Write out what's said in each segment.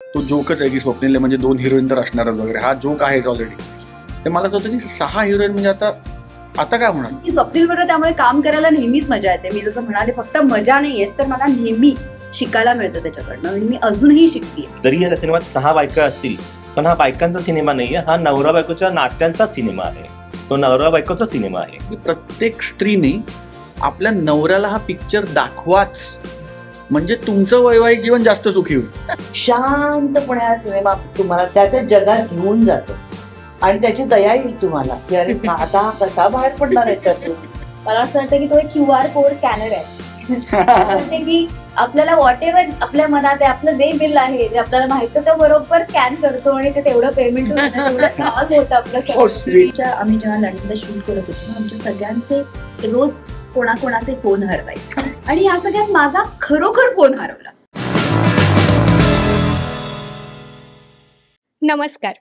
तो जोकच आहे की स्वप्नील म्हणजे 2 हिरोईन तर असणारच वगैरे, हा जोक आहेच ऑलरेडी. ते मला असं होतं की 6 हिरोईन म्हणजे आता काय होणार. की स्वप्नील बरोबर त्यामुळे काम करायला नेहमीच मजा येते. मी जसं म्हणाले फक्त मजा नाही येत तर मला नेहमी शिकायला मिळतं त्याच्याकडनं आणि मी अजूनही शिकते. जरी या सिनेमात 6 बायका असतील पण हा बायकांचा सिनेमा नाहीये, हा नवरा बायकोच्या नात्यांचा सिनेमा आहे. तो नवरा बायकोचा सिनेमा आहे. प्रत्येक स्त्रीने आपल्या नवऱ्याला हा पिक्चर दाखवाच म्हणजे तुमचं वैवाहिक जीवन जास्त सुखी होईल. शांतपणे हा सिनेमा तुम्हाला त्या जगात घेऊन जातो आणि त्याची दया येईल तुम्हाला की अरे आता कसा बाहेर पडणार याच्यातून. मला असं वाटतं की तो एक QR कोड स्कॅनर आहे. वाटते की आपल्याला व्हॉट एव्हर आपल्या मनात आहे, आपलं जे बिल आहे जे आपल्याला माहिती ते बरोबर स्कॅन करतो आणि ते तेवढं पेमेंट सॉल्व्ह होतं आपलं. आम्ही जेव्हा लंडनला शूट करत होतो आमच्या सगळ्यांचे रोज कोणाकोणाचे फोन हरवायचे आणि या सगळ्यात माझा खरोखर फोन हरवला. नमस्कार.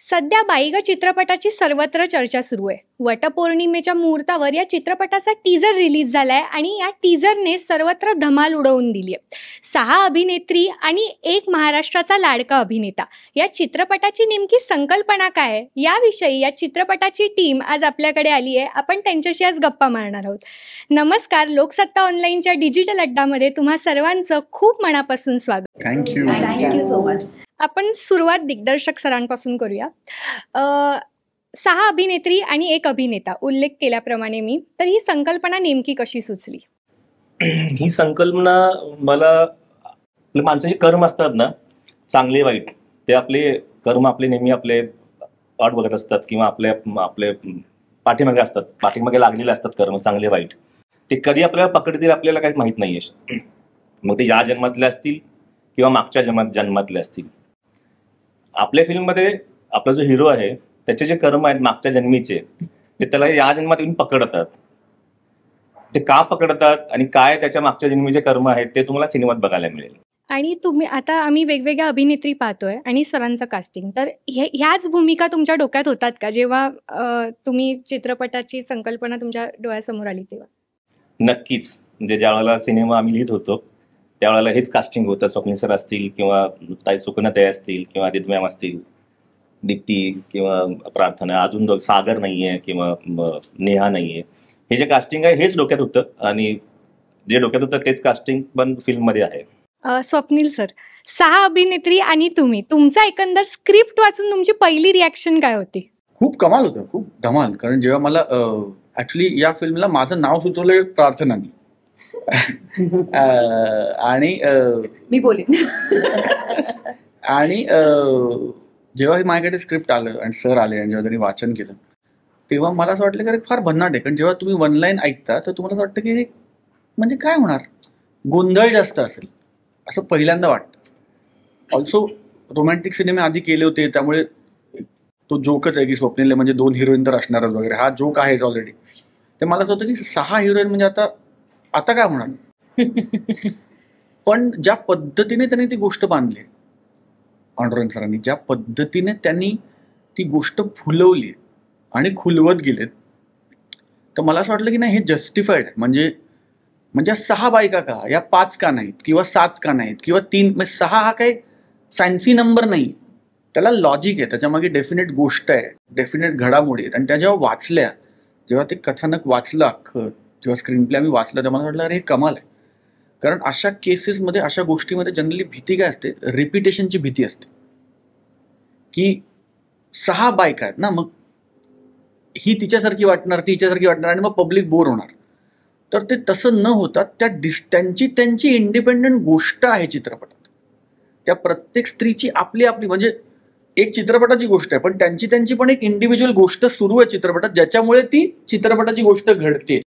सध्या बाईग चित्रपटाची सर्वत्र चर्चा सुरू आहे. वटपौर्णिमेच्या मुहूर्तावर या चित्रपटाचा टीजर रिलीज झालाय आणि या टीजरने सर्वत्र धमाल उडवून दिली आहे. 6 अभिनेत्री आणि 1 महाराष्ट्राचा लाडका अभिनेता. या चित्रपटाची नेमकी संकल्पना काय आहे याविषयी या चित्रपटाची टीम आज आपल्याकडे आली आहे. आपण त्यांच्याशी आज गप्पा मारणार आहोत. नमस्कार. लोकसत्ता ऑनलाईनच्या डिजिटल अड्डामध्ये तुम्हा सर्वांचं खूप मनापासून स्वागत. Thank you so much. आपण सुरुवात दिग्दर्शक सरांपासून करूया. 6 अभिनेत्री आणि 1 अभिनेता उल्लेख केल्याप्रमाणे मी तर ही संकल्पना नेमकी कशी सुचली? ही संकल्पना मला माणसाचे कर्म असतात ना, चांगले वाईट, ते आपले कर्म आपले नेहमी आपले वाट बघत असतात किंवा आपले पाठीमागे असतात, पाठीमागे लागलेले असतात कर्म चांगले वाईट. ते कधी आपल्याला पकडतील आपल्याला काही माहीत नाही आहे. मग ते या जन्मातले असतील किंवा मागच्या जन्मातले असतील. आपल्या फिल्ममध्ये आपला जो हिरो आहे त्याचे जे कर्म आहेत मागच्या जन्मीचे ते त्याला या जन्मात येऊन पकडतात. ते का पकडतात आणि काय त्याच्या मागच्या जन्मीचे कर्म आहेत ते तुम्हाला सिनेमात बघायला मिळेल. आणि तुम्ही आता आम्ही वेगवेगळ्या अभिनेत्री पाहतोय आणि सरांचं कास्टिंग, तर ह्याच भूमिका तुमच्या डोक्यात होतात का जेव्हा तुम्ही चित्रपटाची संकल्पना तुमच्या डोळ्यासमोर आली तेव्हा? नक्कीच. म्हणजे ज्या वेळेला सिनेमा आम्ही लिहित होतो त्यावेळेला हेच कास्टिंग होतं. स्वप्नील सर असतील किंवा ताई सुकन्याताई असतील किंवा आदित्य मॅम असतील, दीप्ती किंवा प्रार्थना, अजून सागर नाहीये किंवा नेहा नाहीये, हे जे कास्टिंग आहे हेच डोक्यात होतं आणि जे डोक्यात होतं तेच कास्टिंग पण फिल्ममध्ये आहे. स्वप्नील सर, 6 अभिनेत्री आणि तुम्ही, तुमचा एकंदर स्क्रिप्ट वाचून तुमची पहिली रिॲक्शन काय होती? खूप कमाल होतं, खूप धमाल. कारण जेव्हा मला ऍक्च्युली या फिल्मला माझं नाव सुचवलं प्रार्थनानी आणि मी बोलीन आणि जेव्हा हे माझ्याकडे स्क्रिप्ट आलं आणि सर आले आणि जेव्हा त्यांनी वाचन केलं तेव्हा मला असं वाटलं की अरे फार भन्नाट आहे. कारण जेव्हा तुम्ही 1 लाईन ऐकता तर तुम्हाला असं वाटतं की म्हणजे काय होणार, गोंधळ जास्त असेल असं पहिल्यांदा वाटतं. ऑल्सो रोमॅन्टिक सिनेमे आधी केले होते त्यामुळे तो जोकच आहे की स्वप्नील म्हणजे 2 हिरोईन तर असणारच वगैरे, हा जोक आहेच ऑलरेडी. ते मला असं होतं की 6 हिरोईन म्हणजे आता काय होणार. पण ज्या पद्धतीने त्यांनी ती गोष्ट बांधली, पांडुरंग सरांनी ज्या पद्धतीने त्यांनी ती गोष्ट फुलवली आणि खुलवत गेलेत, तर मला असं वाटलं की नाही हे जस्टिफाईड आहे. म्हणजे 6 बायका का, या 5 का नाहीत किंवा 7 का नाहीत किंवा 3, म्हणजे 6 हा काही फॅन्सी नंबर नाही. त्याला लॉजिक आहे, त्याच्यामागे डेफिनेट गोष्ट आहे, डेफिनेट घडामोडी आहेत. आणि त्या जेव्हा वाचल्या, जेव्हा ते कथानक वाचलं अख्खं, जेव्हा स्क्रीन प्ले आम्ही वाचलं तेव्हा मला वाटलं अरे हे कमाल आहे. कारण अशा केसेसमध्ये, अशा गोष्टीमध्ये जनरली भीती काय असते, रिपिटेशनची भीती असते की 6 बायका आहेत ना, मग ही तिच्यासारखी वाटणार, ती हिच्यासारखी वाटणार आणि मग पब्लिक बोर होणार. तर ते तसं न होता त्यांची इंडिपेंडंट गोष्ट आहे चित्रपटात. त्या प्रत्येक स्त्रीची आपली म्हणजे एक चित्रपटाची गोष्ट आहे पण त्यांची पण एक इंडिव्हिज्युअल गोष्ट सुरू आहे चित्रपटात, ज्याच्यामुळे ती चित्रपटाची गोष्ट घडते.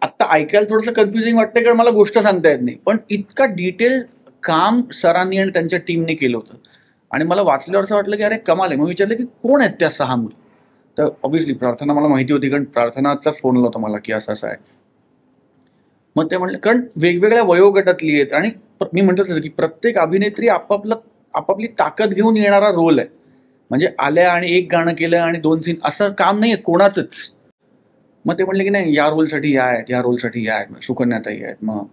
आता ऐकायला थोडंसं कन्फ्युजिंग वाटतंय कारण मला गोष्ट सांगता येत नाही, पण इतका डिटेल काम सरांनी आणि त्यांच्या टीमने केलं होतं आणि मला वाचल्यावर असं वाटलं की अरे कमाल आहे. मग विचारलं की कोण आहेत त्या 6 मुली, तर ऑब्व्हियसली प्रार्थना मला माहिती होती कारण प्रार्थनाचाच फोन आला होता मला की असं आहे. मग ते म्हणले कारण वेगवेगळ्या वयोगटातली आहेत आणि मी म्हणतो तसं की प्रत्येक अभिनेत्री आपापली ताकद घेऊन येणारा रोल आहे. म्हणजे आल्या आणि एक गाणं केलं आणि 2 सीन असं काम नाही आहे कोणाचंच. मग ते म्हणले की नाही या रोलसाठी या आहेत, या रोलसाठी या आहेत, सुकन्याताई आहेत, मग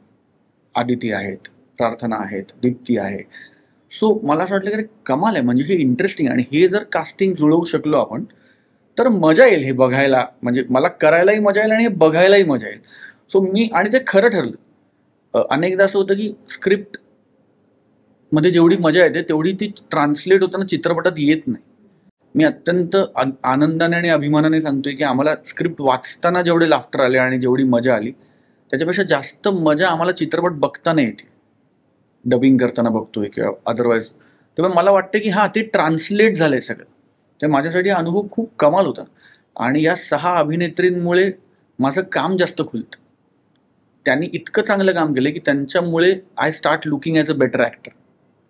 आदिती आहेत, प्रार्थना आहेत, दीप्ती आहे. सो मला असं वाटलं की कमाल आहे, म्हणजे हे इंटरेस्टिंग, आणि हे जर कास्टिंग जुळवू शकलो आपण तर मजा येईल हे बघायला, म्हणजे मला करायलाही मजा येईल आणि हे बघायलाही मजा येईल. सो मी, आणि ते खरं ठरलं. अनेकदा असं होतं की स्क्रिप्ट मध्ये जेवढी मजा येते तेवढी ती ट्रान्सलेट होताना चित्रपटात येत नाही. मी अत्यंत आनंदाने आणि अभिमानाने सांगतोय की आम्हाला स्क्रिप्ट वाचताना जेवढे लाफ्टर आले आणि जेवढी मजा आली त्याच्यापेक्षा जास्त मजा आम्हाला चित्रपट बघताना येते, डबिंग करताना बघतोय किंवा अदरवाईज. तेव्हा मला वाटतं की हां, ते ट्रान्सलेट झालंय सगळं. तर माझ्यासाठी अनुभव खूप कमाल होता, आणि या 6 अभिनेत्रींमुळे माझं काम जास्त खुलतं. त्यांनी इतकं चांगलं काम केलं की त्यांच्यामुळे I start looking as a better actor.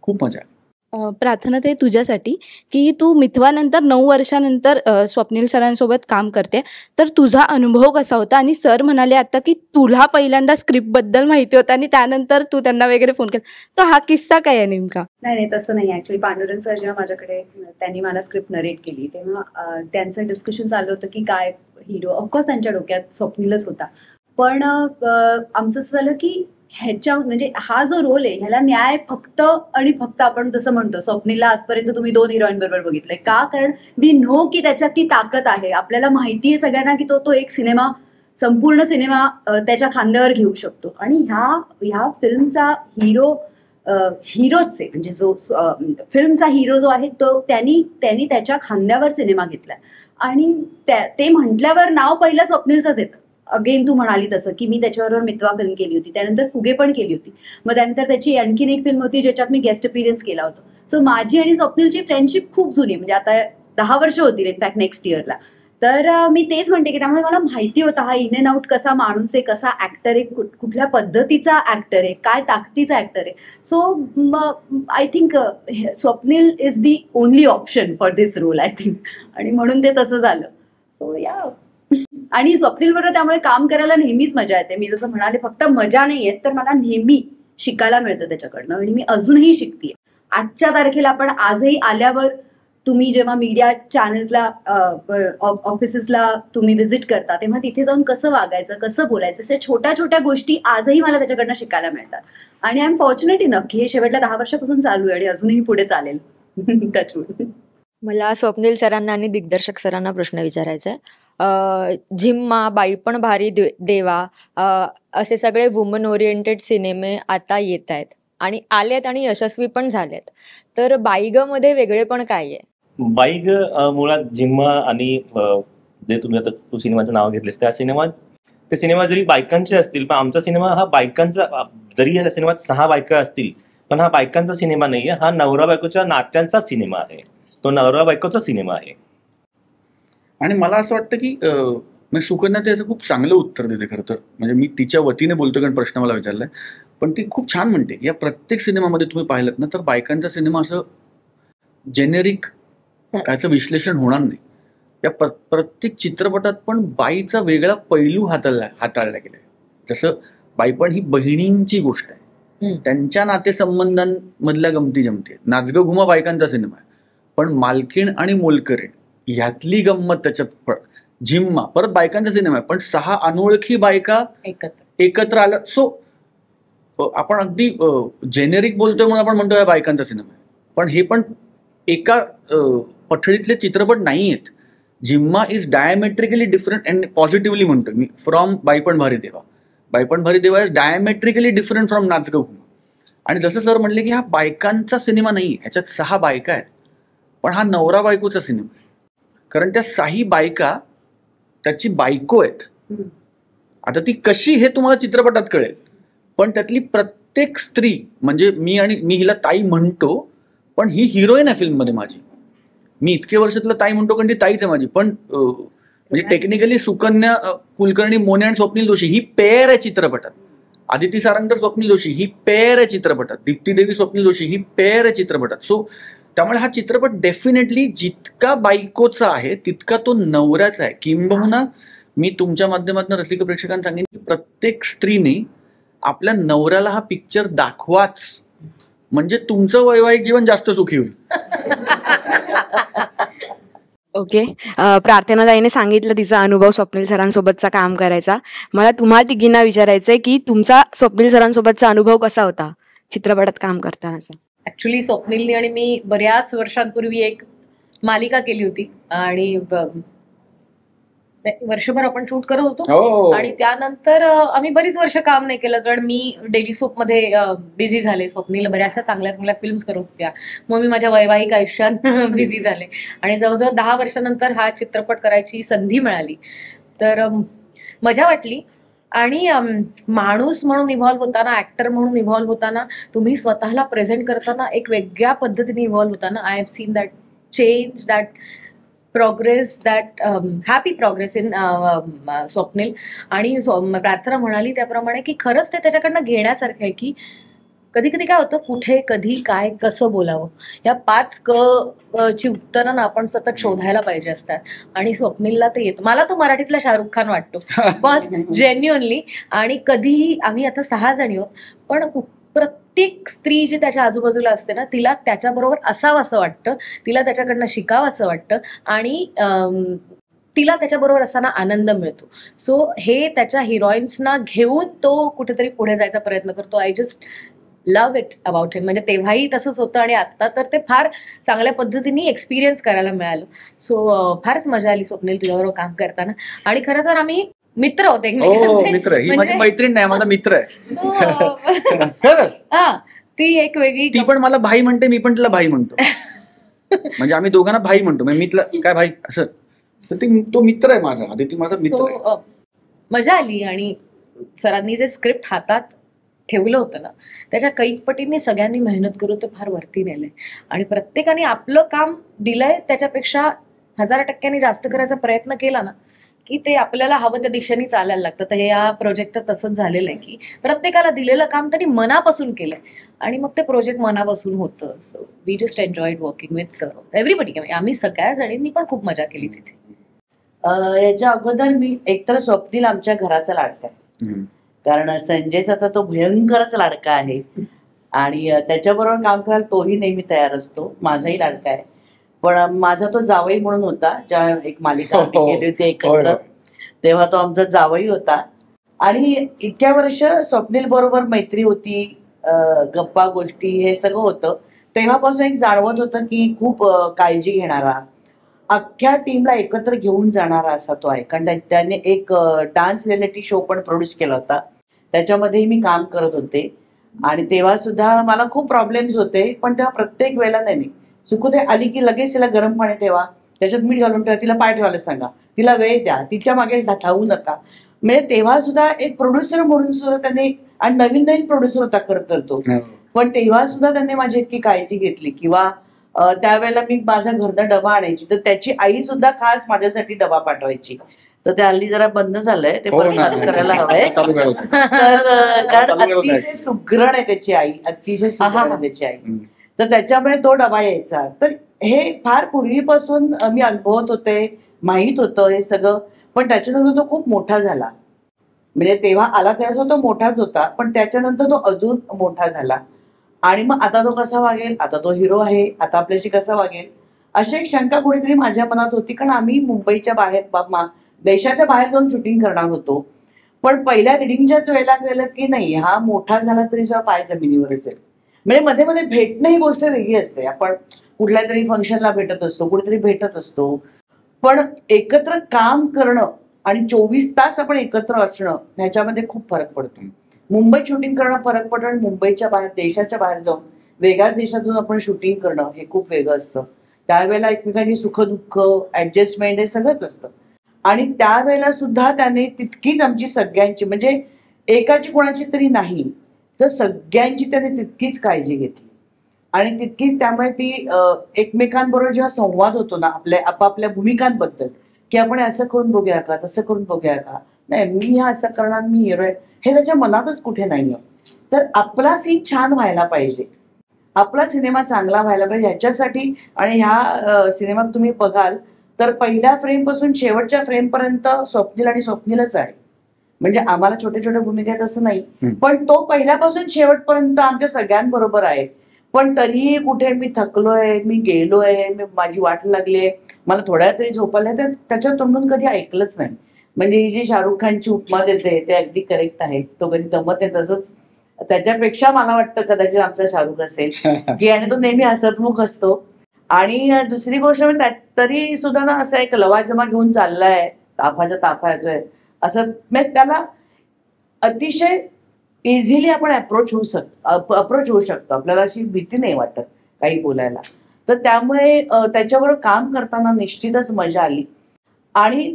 खूप मजा आली. प्रार्थना, ते तुझ्यासाठी की तू मिथवानंतर 9 वर्षानंतर स्वप्नील सरांसोबत काम करते, तर तुझा अनुभव कसा होता? आणि सर म्हणाले आता की तुला पहिल्यांदा स्क्रिप्टबद्दल माहिती होतं आणि त्यानंतर तू त्यांना वगैरे फोन केला, तर हा किस्सा काय आहे नेमका? नाही, तसं नाही. ऍक्च्युली पांडुरंग सर जेव्हा माझ्याकडे, त्यांनी मला स्क्रिप्ट नरेट केली तेव्हा त्यांचं डिस्कशन चालू होतं की काय हिरो. ऑफकोर्स त्यांच्या डोक्यात स्वप्नीलच होता, पण आमचं असं झालं की ह्याच्या म्हणजे हा जो रोल आहे ह्याला न्याय फक्त आणि फक्त आपण जसं म्हणतो स्वप्नीलला आजपर्यंत तुम्ही 2 हिरोईन बरोबर बघितलंय का, कारण वी नो की त्याच्यात ती ताकद आहे. आपल्याला माहिती आहे सगळ्यांना की तो एक सिनेमा, संपूर्ण सिनेमा त्याच्या खांद्यावर घेऊ शकतो. आणि ह्या फिल्मचा हिरोच आहे, म्हणजे जो फिल्मचा हिरो जो आहे तो त्यांनी त्याच्या खांद्यावर सिनेमा घेतलाय. आणि ते म्हटल्यावर नाव पहिलं स्वप्नीलचंच येतं. अगेन तू म्हणाली तसं की मी त्याच्याबरोबर मितवा फिल्म केली होती, त्यानंतर फुगे पण केली होती, मग त्यानंतर त्याची आणखीन एक फिल्म होती ज्याच्यात मी गेस्ट अपीअरन्स केला होता. सो माझी आणि स्वप्नीलची फ्रेंडशिप खूप जुनी, म्हणजे आता 10 वर्ष होतील इनफॅक्ट नेक्स्ट इयरला. तर मी तेच म्हणते की त्यामुळे मला माहिती होता हा इन अँड आउट कसा माणूस आहे, कसा ऍक्टर आहे, कुठल्या पद्धतीचा ऍक्टर आहे, काय ताकदीचा ऍक्टर आहे. So I think Swapnil is the only option for this role I think, आणि म्हणून ते तसं झालं. सो या, आणि स्वप्नील बरोबर त्यामुळे काम करायला नेहमीच मजा येते. मी जसं म्हणाले फक्त मजा नाही येत, तर मला नेहमी शिकायला मिळतं त्याच्याकडनं, आणि मी अजूनही शिकतेय. आजच्या तारखेला पण आजही आल्यावर तुम्ही जेव्हा मीडिया चॅनल्सला, ऑफिसेसला तुम्ही व्हिजिट करता तेव्हा तिथे जाऊन कसं वागायचं, कसं बोलायचं, अशा छोट्या छोट्या गोष्टी आजही मला त्याच्याकडनं शिकायला मिळतात. आणि आय एम फॉर्च्युनेट इनफ की हे शेवटल्या 10 वर्षापासून चालू आहे आणि अजूनही पुढे चालेल. टचवूड. मला स्वप्नील सरांना आणि दिग्दर्शक सरांना प्रश्न विचारायचा आहे. झिम्मा, बाई पण भारी देवा असे सगळे वुमन ओरिएंटेड सिनेमे आता येत आहेत आणि आलेत आणि यशस्वी पण झालेत, तर बाईग मध्ये वेगळेपण काय आहे? बाईग मुळात झिम्मा आणि जे तुम्ही आता तू सिनेमाचं नाव घेतलेस त्या ते सिनेमा जरी बायकांचे असतील, पण आमचा सिनेमा हा बायकांचा, जरी या सिनेमात 6 बायका असतील पण हा बायकांचा सिनेमा नाहीये, हा नवरा बायकोच्या नात्यांचा सिनेमा आहे, तो नवरा बायकोचा सिनेमा आहे. आणि मला असं वाटतं की सुकन्या त्याचं खूप चांगलं उत्तर देते खरं तर, म्हणजे मी तिच्या वतीने बोलतो कारण प्रश्न मला विचारलाय, पण ती खूप छान म्हणते. या प्रत्येक सिनेमामध्ये तुम्ही पाहिलं ना तर बायकांचा सिनेमा असं जेनेरिक याचं विश्लेषण होणार नाही. या प्रत्येक चित्रपटात पण बाईचा वेगळा पैलू हाताळला गेलाय. जसं बाईपण ही बहिणींची गोष्ट आहे, त्यांच्या नातेसंबंधांमधल्या गमती जमती. नाचगं घुमा बायकांचा सिनेमा आहे, पण मालकीण आणि मोलकरीण ह्यातली गंमत त्याच्यात. झिम्मा परत बायकांचा सिनेमा आहे, पण 6 अनोळखी बायका एकत्र आल्या. सो आपण अगदी जेनेरिक बोलतोय म्हणून आपण म्हणतोय बायकांचा सिनेमा आहे, पण हे पण एका पठडीतले चित्रपट नाही आहेत. Jhimma is diametrically different, and positively म्हणतोय मी, from Baipan Bhari Deva. Baipan Bhari Deva is diametrically different from Nachga Ghuma. आणि जसं सर म्हणले की हा बायकांचा सिनेमा नाही, ह्याच्यात 6 बायका आहेत, पण हा नवरा बायकोचा सिनेमा आहे. कारण त्या 6 बायका त्याची बायको आहेत. आता ती कशी हे तुम्हाला चित्रपटात कळेल, पण त्यातली प्रत्येक स्त्री, म्हणजे मी हिला ताई म्हणतो, पण ही हिरोईन आहे फिल्ममध्ये माझी. मी इतके वर्ष तिला ताई म्हणतो कारण ती ताईच आहे माझी, पण म्हणजे टेक्निकली सुकन्या कुलकर्णी मोने आणि स्वप्नील जोशी ही पेअर आहे चित्रपटात. आदिती सारंगकर स्वप्नील जोशी ही पेअर आहे चित्रपटात. दीप्ती देवी स्वप्नील जोशी ही पेअर आहे चित्रपटात. सो त्यामुळे हा चित्रपट डेफिनेटली जितका बायकोचा आहे तितका तो नवऱ्याचा आहे. किंबहुना मी तुमच्या माध्यमातून रसिक प्रेक्षकांना सांगेन की प्रत्येक स्त्रीने आपल्या नवऱ्याला हा पिक्चर दाखवाच, म्हणजे तुमचं वैवाहिक जीवन जास्त सुखी होईल. ओके, प्रार्थनाताईने सांगितलं तिचा अनुभव स्वप्नील सरांसोबतचा काम करायचा. मला तुम्हा तिघींना विचारायचंय की तुमचा स्वप्नील सरांसोबतचा अनुभव कसा होता चित्रपटात काम करतानाचा? ऍक्च्युली स्वप्नीलनी आणि मी बऱ्याच वर्षांपूर्वी एक मालिका केली होती आणि वर्षभर आपण शूट करत होतो हो. आणि त्यानंतर आम्ही बरीच वर्ष काम नाही केलं, कारण मी डेली सोप मध्ये बिझी झाले. स्वप्नील बऱ्याचशा चांगल्या चांगल्या फिल्म्स करत होत्या, मग मी माझ्या वैवाहिक आयुष्यात बिझी झाले आणि जवळजवळ 10 वर्षानंतर हा चित्रपट करायची संधी मिळाली, तर मजा वाटली. आणि माणूस म्हणून इव्हॉल्व्ह होताना, ऍक्टर म्हणून इव्हॉल्व्ह होताना, तुम्ही स्वतःला प्रेझेंट करताना एक वेगळ्या पद्धतीने इव्हॉल्व्ह होताना, I have seen that change, that progress, that happy progress in Swapnil. आणि प्रार्थना म्हणाली त्याप्रमाणे की खरंच ते त्याच्याकडनं घेण्यासारखं आहे की कधी कधी काय होतं, कुठे कधी काय कसं बोलावं, या 5 ची उत्तरं ना आपण सतत शोधायला पाहिजे असतात. आणि स्वप्नीलला ते येतं. मला तो मराठीतला शाहरुख खान वाटतो बस, जेन्युअनली. आणि कधीही आम्ही आता 6 जणी आहोत, पण प्रत्येक स्त्री जी त्याच्या आजूबाजूला असते ना, तिला त्याच्याबरोबर असावं असं वाटतं, तिला त्याच्याकडनं शिकावं असं वाटतं आणि तिला त्याच्याबरोबर असताना आनंद मिळतो. सो हे त्याच्या हिरोईन्सना घेऊन तो कुठेतरी पुढे जायचा प्रयत्न करतो. I just love it about him. म्हणजे तेव्हाही तसंच होतं आणि आता तर ते फार चांगल्या पद्धतीने एक्सपिरियन्स करायला मिळालं. सो फारच मजा आली स्वप्नील तुझ्याबरोबर काम करताना. आणि खरं तर आम्ही मित्र होते एकमेकांचे. मित्र, ही माझी मैत्रीण नाही, माझा मित्र आहे. खरंच हा, ती एक वेगळी. ती पण मला भाई म्हणते, मी पण तिला भाई म्हणतो. म्हणजे आम्ही दोघांना भाई म्हणतो. म्हणजे मी तिला काय भाई असं, तर तो मित्र आहे माझा, आदिती माझा मित्र आहे. मजा आली. आणि सरांनी जे स्क्रिप्ट हातात ठेवलं होतं ना, त्याच्या कैकपटीने सगळ्यांनी मेहनत करून ते फार वरती नेलंय. आणि प्रत्येकाने आपलं काम दिलंय त्याच्यापेक्षा 1000% जास्त करायचा प्रयत्न केला ना, की ते आपल्याला हवं त्या दिशेने चालायला लागतं. तर हे या प्रोजेक्ट तसंच झालेलं आहे की प्रत्येकाला दिलेलं काम त्यांनी मनापासून केलंय आणि मग ते प्रोजेक्ट मनापासून होतं. So we just enjoyed working with sir, everybody. आम्ही सगळ्या जणींनी पण खूप मजा केली तिथे. याच्या अगोदर मी एकतर स्वप्नील आमच्या घराचा लाडका आहे, कारण संजयचा तर तो भयंकरच लाडका आहे आणि त्याच्याबरोबर काम करायला तोही नेहमी तयार असतो. माझाही लाडका आहे, पण माझा तो जावई म्हणून होता. ज्या एक मालिका आम्ही केली होती एकत्र, तेव्हा तो आमचा जावई होता. आणि इतक्या वर्ष स्वप्नील बरोबर मैत्री होती, गप्पा गोष्टी हे सगळं होतं. तेव्हापासून एक जाणवत होतं की खूप काळजी घेणारा, अख्ख्या टीमला एकत्र घेऊन जाणारा असा तो आहे. कारण त्याने एक डान्स रियालिटी शो पण प्रोड्यूस केला होता, त्याच्यामध्येही मी काम करत होते. आणि तेव्हा सुद्धा मला खूप प्रॉब्लेम्स होते, पण तेव्हा प्रत्येक वेळेला नाही चुकून आली की लगेच तिला गरम पाणी ठेवा, त्याच्यात मीठ घालून ठेवा, तिला पाय ठेवायला सांगा, तिला वेळ द्या, तिच्या मागे धावू नका. म्हणजे तेव्हा सुद्धा एक प्रोड्युसर म्हणून सुद्धा त्यांनी, आणि नवीन नवीन प्रोड्युसर होता खरं तर तो, पण तेव्हा सुद्धा त्यांनी माझी इतकी काळजी घेतली. किंवा त्यावेळेला मी माझा घरचा डबा आणायची, तर त्याची आई सुद्धा खास माझ्यासाठी डबा पाठवायची. तर ते हल्ली जरा बंद झालंय, ते परत चालू करायला हवंय. तर कारण अतिशय सुगरण आहे त्याची आई, अतिशय सुगरण आहे त्याची आई, तर त्याच्यामुळे तो डबा यायचा. तर हे फार पूर्वीपासून मी अनुभवत होते, माहीत होतं हे सगळं. पण त्याच्यानंतर तो खूप मोठा झाला. म्हणजे तेव्हा आला तेव्हा तो मोठाच होता, पण त्याच्यानंतर तो अजून मोठा झाला. आणि मग आता तो कसा वागेल, आता तो हिरो आहे, आता आपल्याशी कसा वागेल, अशी एक शंका कुठेतरी माझ्या मनात होती. कारण आम्ही मुंबईच्या बाहेर, देशाच्या बाहेर जाऊन शूटिंग करणार होतो. पण पहिल्या रिडिंगच्याच वेळेला गेलं की नाही, हा मोठा झाला तरी सुद्धा पाय जमिनीवरच आहे. म्हणजे मध्ये मध्ये भेटणं ही गोष्ट वेगळी असते. आपण कुठल्या तरी फंक्शनला भेटत असतो, कुठेतरी भेटत असतो, पण एकत्र काम करणं आणि 24 तास आपण एकत्र असणं ह्याच्यामध्ये खूप फरक पडतो. मुंबईत शूटिंग करणं फरक पडतं आणि मुंबईच्या बाहेर, देशाच्या बाहेर जाऊन, वेगळ्या देशात जाऊन आपण शूटिंग करणं हे खूप वेगळं असतं. त्यावेळेला एकमेकांची सुखदुःख, ऍडजस्टमेंट हे सगळंच असतं. आणि त्यावेळेला सुद्धा त्याने तितकीच आमची सगळ्यांची, म्हणजे एकाची कोणाची तरी नाही तर सगळ्यांची त्याने तितकीच काळजी घेतली. आणि तितकीच त्यामुळे ती एकमेकांबरोबर जेव्हा संवाद होतो ना आपल्या आपापल्या भूमिकांबद्दल, की आपण असं करून बघूया का, तसं करून बघूया का, नाही मी हा असं करणार, मी हिरो आहे, हे त्याच्या मनातच कुठे नाहीये. तर आपला सीन छान व्हायला पाहिजे, आपला सिनेमा चांगला व्हायला पाहिजे ह्याच्यासाठी. आणि ह्या सिनेमात तुम्ही बघाल तर पहिल्या फ्रेम पासून शेवटच्या फ्रेम पर्यंत स्वप्नील आणि स्वप्नीलच आहे. म्हणजे आम्हाला छोट्या छोट्या भूमिका आहेत असं नाही, पण तो पहिल्यापासून शेवटपर्यंत आमच्या सगळ्यांबरोबर आहे. पण तरीही कुठे मी थकलोय, मी गेलोय, माझी वाट लागलीये, मला थोड्या तरी झोपायला, तर त्याच्या तोंडून कधी ऐकलंच नाही. म्हणजे ही जी शाहरुख खानची उपमा देते ते अगदी करेक्ट आहे. तो कधी दमत आहे तसंच त्याच्यापेक्षा मला वाटतं कदाचित आमचा शाहरुख असेल की, आणि तो नेहमी हसतमुख असतो. आणि दुसरी गोष्ट म्हणजे तरी सुद्धा ना असं एक लवाजमा घेऊन चाललाय, ताफाच्या ताफा येतोय असं, म्हणजे त्याला अतिशय इझिली आपण अप्रोच होऊ शकतो. आपल्याला अशी भीती नाही वाटत काही बोलायला. तर त्यामुळे त्याच्याबरोबर काम करताना निश्चितच मजा आली. आणि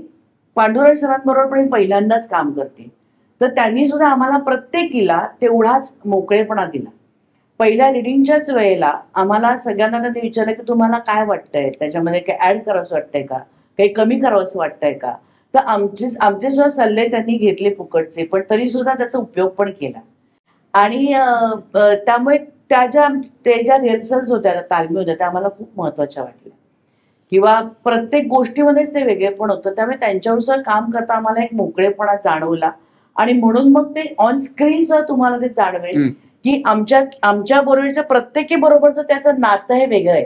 पांडुरंग सरांबरोबर पण पहिल्यांदाच काम करते, तर त्यांनी सुद्धा आम्हाला प्रत्येकीला तेवढाच मोकळेपणा दिला. पहिल्या रिडिंगच्याच वेळेला आम्हाला सगळ्यांना त्यांनी विचारलं की तुम्हाला काय वाटतंय, त्याच्यामध्ये काही ऍड करावंसं वाटतंय का, काही कमी करावंसं वाटतंय का. तर आमचे सुद्धा सल्ले त्यांनी घेतले फुकटचे, पण तरी सुद्धा त्याचा उपयोग पण केला. आणि त्यामुळे त्या ज्या रिहर्सल्स होत्या, तालमी होत्या, त्या आम्हाला खूप महत्वाच्या वाटल्या. किंवा प्रत्येक गोष्टीमध्येच ते वेगळेपण होतं, त्यामुळे त्यांच्यानुसार काम करता आम्हाला एक मोकळेपणा जाणवला. आणि म्हणून मग ते ऑन स्क्रीन सुद्धा तुम्हाला ते जाणवेल की आमच्या बरोबरच्या प्रत्येकी बरोबरचं त्याचं नातं हे वेगळं आहे.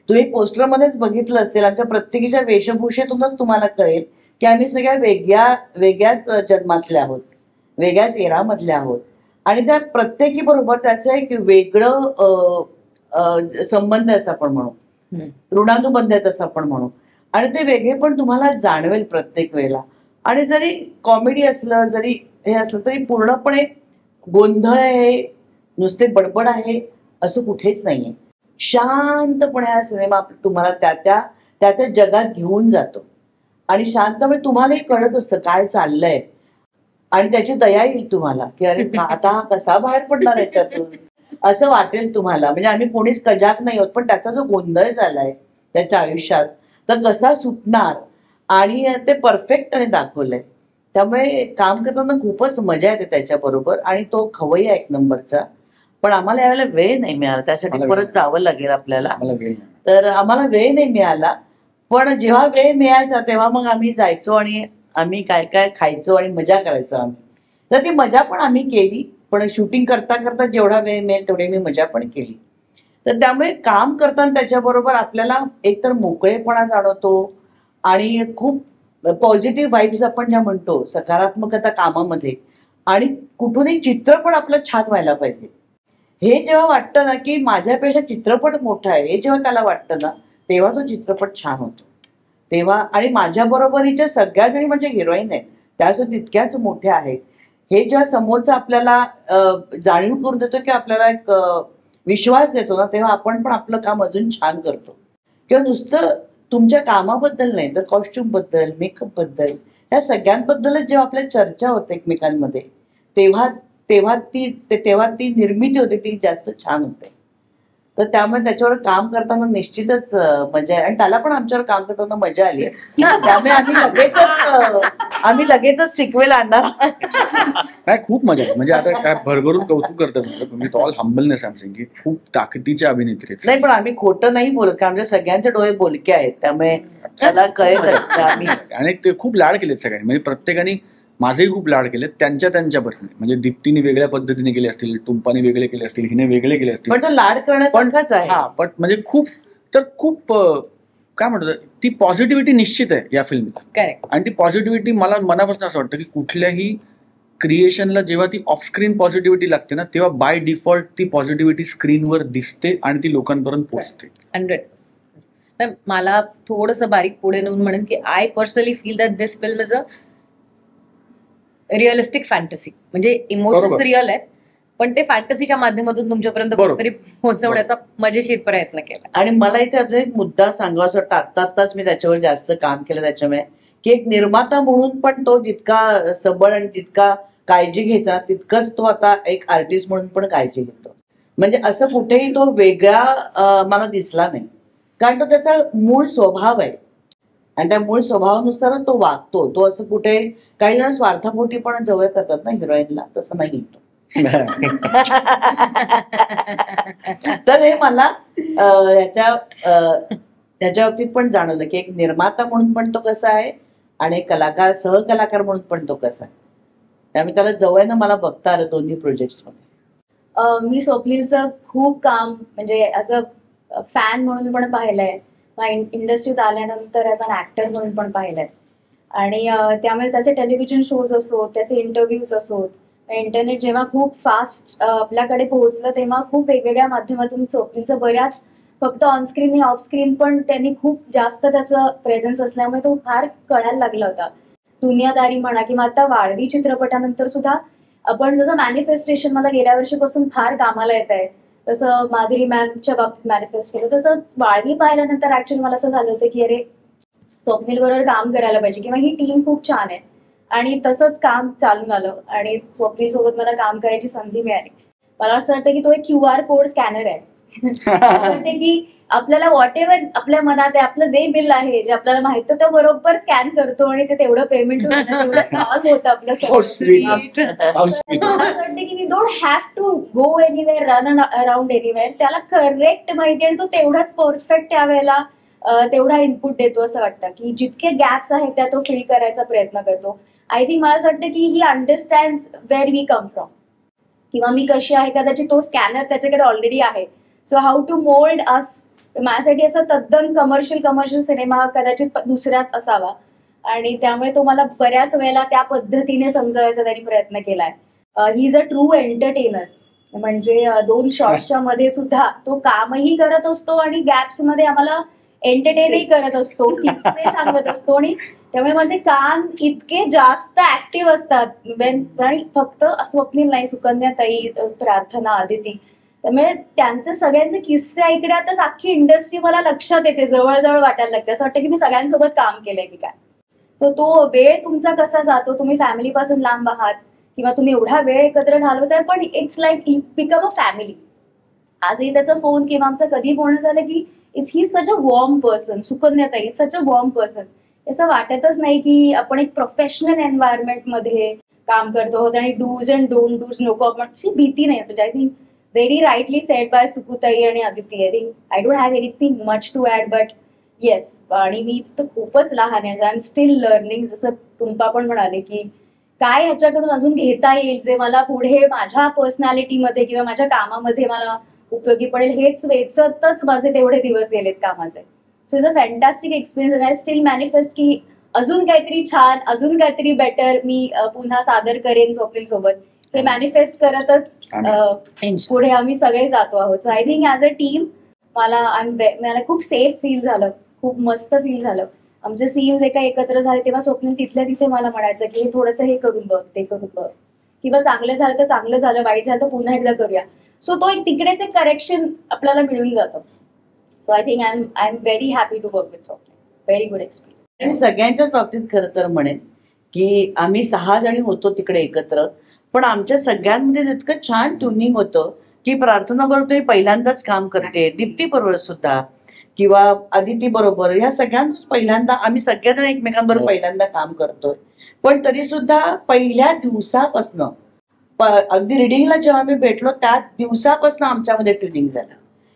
तुम्ही पोस्टरमध्येच बघितलं असेल, आमच्या प्रत्येकीच्या वेशभूषेतूनच तुम्हाला कळेल की आम्ही सगळ्या वेगळ्याच जन्मातल्या आहोत, वेगळ्याच एरामधल्या आहोत. आणि त्या प्रत्येकी बरोबर त्याचं एक वेगळं संबंध असं आपण म्हणू, ऋणानुबंध आहेत असं आपण म्हणू. आणि ते वेगळे पण तुम्हाला जाणवेल प्रत्येक वेळेला. आणि जरी कॉमेडी असलं, जरी हे असलं, तरी पूर्णपणे गोंधळ आहे, नुसते बडबड आहे असं कुठेच नाहीये. शांतपणे हा सिनेमा तुम्हाला त्या जगात घेऊन जातो. आणि शांतपणे तुम्हालाही कळत असतं काय चाललंय, आणि त्याची दया येईल तुम्हाला की अरे आता हा कसा बाहेर पडणार याच्यातून, असं वाटेल तुम्हाला. म्हणजे आम्ही कोणीच कजाक नाही होत, पण त्याचा जो गोंधळ झालाय त्याच्या आयुष्यात, तर कसा सुटणार, आणि ते परफेक्टने दाखवलंय. त्यामुळे काम करताना खूपच मजा येते त्याच्याबरोबर. आणि तो खवय्या एक नंबरचा. पण आम्हाला यावेळेला वेळ नाही मिळाला, त्यासाठी परत जावं लागेल आपल्याला. तर आम्हाला वेळ नाही मिळाला, पण जेव्हा वेळ मिळायचा तेव्हा मग आम्ही जायचो आणि आम्ही काय काय खायचो आणि मजा करायचो आम्ही. तर ती मजा पण आम्ही केली, पण शूटिंग करता करता जेवढा वेळ मिळेल तेवढी मी मजा पण केली. तर त्यामुळे काम करताना त्याच्याबरोबर आपल्याला एकतर मोकळेपणा जाणवतो, आणि खूप पॉझिटिव्ह वाईब्स आपण ज्या म्हणतो, सकारात्मकता कामामध्ये, आणि कुठूनही चित्रपट आपलं छान व्हायला पाहिजे हे जेव्हा वाटतं ना की माझ्यापेक्षा चित्रपट मोठा आहे, हे जेव्हा त्याला वाटतं ना, तेव्हा तो चित्रपट छान होतो. तेव्हा आणि माझ्या बरोबरीच्या सगळ्या जणी म्हणजे हिरोईन आहेत, त्या सुद्धा तितक्याच मोठ्या आहेत. हे जेव्हा समोरचा आपल्याला जाणीव करून देतो की आपल्याला एक विश्वास देतो ना, तेव्हा आपण पण आपलं काम अजून छान करतो. किंवा नुसतं तुमच्या कामाबद्दल नाही, तर कॉस्ट्युम बद्दल, मेकअप बद्दल, ह्या सगळ्यांबद्दलच जेव्हा आपल्या चर्चा होते एकमेकांमध्ये, तेव्हा ती निर्मिती होते, ती जास्त छान होते. तर त्यामुळे त्याच्यावर काम करताना निश्चितच मजा आहे. आणि त्याला पण आमच्यावर काम करताना मजा आली. त्यामुळे आम्ही लगेचच सिक्वेल आणणार. नाही, खूप मजा आहे. म्हणजे आता काय भरभरून कौतुक करतात तुम्ही, all humbleness I am saying की खूप ताकदीचे अभिनेत्री आहेत. नाही, पण आम्ही खोटं नाही बोलत, कारण आमच्या सगळ्यांचे डोळे बोलके आहेत, त्यामुळे त्याला कळेल. आणि ते खूप लाड केलेत सगळ्यांनी, म्हणजे प्रत्येकाने माझेही खूप लाड केले त्यांच्या बरोबर. म्हणजे दीप्तीने वेगळ्या पद्धतीने केले असतील, टुंपाने वेगळे केले असतील, हिने वेगळे केले असतील, पण तो लाड करण्यासारखाच आहे. हा, पण म्हणजे खूप काय म्हणतात, ती पॉझिटिव्हिटी निश्चित आहे या फिल्मला. करेक्ट. आणि ती पॉझिटिव्हिटी मला मनापासून असं वाटतं की कुठल्याही क्रिएशनला जेव्हा ती ऑफ स्क्रीन पॉझिटिव्हिटी लागते ना, तेव्हा बाय डिफॉल्ट ती पॉझिटिव्हिटी स्क्रीनवर दिसते आणि ती लोकांपर्यंत पोहोचते. 100%. मला थोडंसं बारीक पुढे नेऊन म्हणेन की I personally feel that this film is a realistic fantasy. म्हणजे इमोशन्स रिअल आहेत, पण ते फॅन्टसीच्या माध्यमातून तुमच्यापर्यंत कुठेतरी पोहोचवण्याचा मजेशीर प्रयत्न केला. आणि मला इथे अजून एक मुद्दा सांगावा वाटतं, आत्ताच मी त्याच्यावर जास्त काम केलं, त्याच्यामुळे की एक निर्माता म्हणून पण तो जितका सबळ आणि जितका काळजी घ्यायचा, तितकंच तो आता एक आर्टिस्ट म्हणून पण काळजी घेतो. म्हणजे असं कुठेही तो वेगळा मला दिसला नाही, कारण तो त्याचा मूळ स्वभाव आहे आणि त्या मूळ स्वभावानुसार तो वागतो. तो असं कुठे काही जण स्वार्थापोटी पण जवळ करतात ना हिरोईनला, तसं नाही तो. तर हे मला ह्याच्या बाबतीत पण जाणवलं की एक निर्माता म्हणून पण तो कसा आहे आणि एक कलाकार, सहकलाकार म्हणून पण तो कसा आहे. त्यामुळे त्याला जवळनं मला बघता आलं दोन्ही प्रोजेक्ट्स मध्ये. मी स्वप्नीलचं खूप काम म्हणजे ॲज अ फॅन म्हणून पण पाहिलंय, इंडस्ट्रीत आल्यानंतर ॲज अन ऍक्टर म्हणून पण पाहिलंय. आणि त्यामुळे त्याचे टेलिव्हिजन शोज असोत, त्याचे इंटरव्ह्यूज असोत, इंटरनेट जेव्हा खूप फास्ट आपल्याकडे पोहोचलं तेव्हा खूप वेगवेगळ्या माध्यमातून स्वप्नीलचं बऱ्याच फक्त ऑनस्क्रीन आणि ऑफस्क्रीन पण त्यांनी खूप जास्त त्याचं प्रेझेन्स असल्यामुळे तो फार कळायला लागला होता. दुनियादारी म्हणा किंवा आता वाळवी चित्रपटानंतर सुद्धा आपण जसं मॅनिफेस्टेशन मला गेल्या वर्षीपासून फार कामाला येत आहे, तसं माधुरी मॅमच्या बाबतीत मॅनिफेस्ट केलं, तसं वाळवी पाहिल्यानंतर ऍक्च्युअली मला असं झालं होतं की अरे स्वप्नील बरोबर काम करायला पाहिजे किंवा ही टीम खूप छान आहे. आणि तसंच काम चालून आलं आणि स्वप्नील सोबत मला काम करायची संधी मिळाली. मला असं वाटतं की तो एक QR कोड स्कॅनर आहे. असं वाटतं की आपल्याला व्हॉट एव्हर आपल्या मनात आहे, आपलं जे बिल आहे जे आपल्याला माहित ते बरोबर स्कॅन करतो आणि ते तेवढं पेमेंट तेवढं सॉल्व्ह होतं आपलं How sweet. How तर sweet. मला असं वाटतं की we don't have to go anywhere, run around anywhere. त्याला करेक्ट माहिती आणि तो तेवढाच परफेक्ट त्यावेळेला तेवढा इनपुट देतो. असं वाटतं की जितके गॅप्स आहेत त्या तो फिल करायचा प्रयत्न करतो. आय थिंक मला असं वाटतं की ही understand where we come from किंवा मी कशी आहे, कदाचित तो स्कॅनर त्याच्याकडे ऑलरेडी आहे. सो हाऊ टू मोल्ड अस. माझ्यासाठी असा तद्दन कमर्शियल सिनेमा कदाचित दुसऱ्याच असावा आणि त्यामुळे तो मला बऱ्याच वेळेला त्या पद्धतीने समजवायचा त्यांनी प्रयत्न केलाय. He is a true entertainer. म्हणजे 2 शॉर्ट्सच्या मध्ये सुद्धा तो कामही करत असतो आणि गॅप्स मध्ये आम्हाला एंटरटेनही करत असतो, किस्से सांगत असतो आणि त्यामुळे माझे कान इतके जास्त ऍक्टिव्ह असतात. आणि फक्त स्वप्नील नाही, सुकन्या ताई, प्रार्थना, आदिती, त्यामुळे त्यांचे सगळ्यांचे किस्से ऐकण्यातच अख्खी इंडस्ट्री मला लक्षात येते, जवळजवळ वाटायला लागते. असं वाटतं की मी सगळ्यांसोबत काम केलंय की काय. सो तो वेळ तुमचा कसा जातो, तुम्ही फॅमिली पासून लांब आहात किंवा तुम्ही एवढा वेळ एकत्र घालवताय, पण it's like become a family. आजही त्याचा फोन किंवा आमचं कधी बोलणं झालं की if he such a warm person, Sukanya ताई सच अ वॉर्म पर्सन. असं वाटतच नाही की आपण एक प्रोफेशनल एन्व्हायरमेंट मध्ये काम करतो आहोत आणि डूज अँड डोंट डूज नको अशी भीती नाही. I think very rightly said by Sukutai आणि Aditi. I think I don't have anything much to add, but yes, आणि मी तर खूपच लहान आहे, आय एम स्टील लर्निंग. जसं टुंपा पण म्हणाले की काय ह्याच्याकडून अजून घेता येईल जे मला पुढे माझ्या पर्सनॅलिटीमध्ये किंवा माझ्या कामामध्ये मला उपयोगी पडेल. हेच वेचतच माझे तेवढे दिवस गेलेत कामाचे. So it's a fantastic experience and I still manifest की अजून काहीतरी छान, अजून काहीतरी बेटर मी पुन्हा सादर करेन स्वप्नील सोबत. हे मॅनिफेस्ट करतच पुढे आम्ही सगळे जातो आहोत. So I think as a team मला खूप सेफ फील झालं, खूप मस्त फील झालं. आमचे सीन्स एका एकत्र झाले तेव्हा स्वप्नील तिथल्या तिथे मला म्हणायचं की हे थोडंसं हे करून बघ, ते करून बघ, किंवा चांगलं झालं तर चांगलं झालं, वाईट झालं तर पुन्हा एकदा करूया. सो तो एक तिकडेच एक करेक्शन आपल्याला मिळून जातं. So I think I am very happy to work with Swapnil. Very good experience. मी सगळ्यांच्याच बाबतीत खरं तर म्हणेन की आम्ही 6 जणी होतो तिकडे एकत्र, पण आमच्या सगळ्यांमध्ये इतकं छान ट्युनिंग होतं की प्रार्थना बरोबर तुम्ही पहिल्यांदाच काम करते, दीप्ती बरोबर सुद्धा किंवा आदिती बरोबर, या सगळ्यांनाच पहिल्यांदा आम्ही सगळेजण एकमेकांबरोबर पहिल्यांदा काम करतोय. पण तरी सुद्धा पहिल्या दिवसापासनं अगदी रिडिंगला जेव्हा आम्ही भेटलो त्या दिवसापासून आमच्यामध्ये ट्युनिंग झालं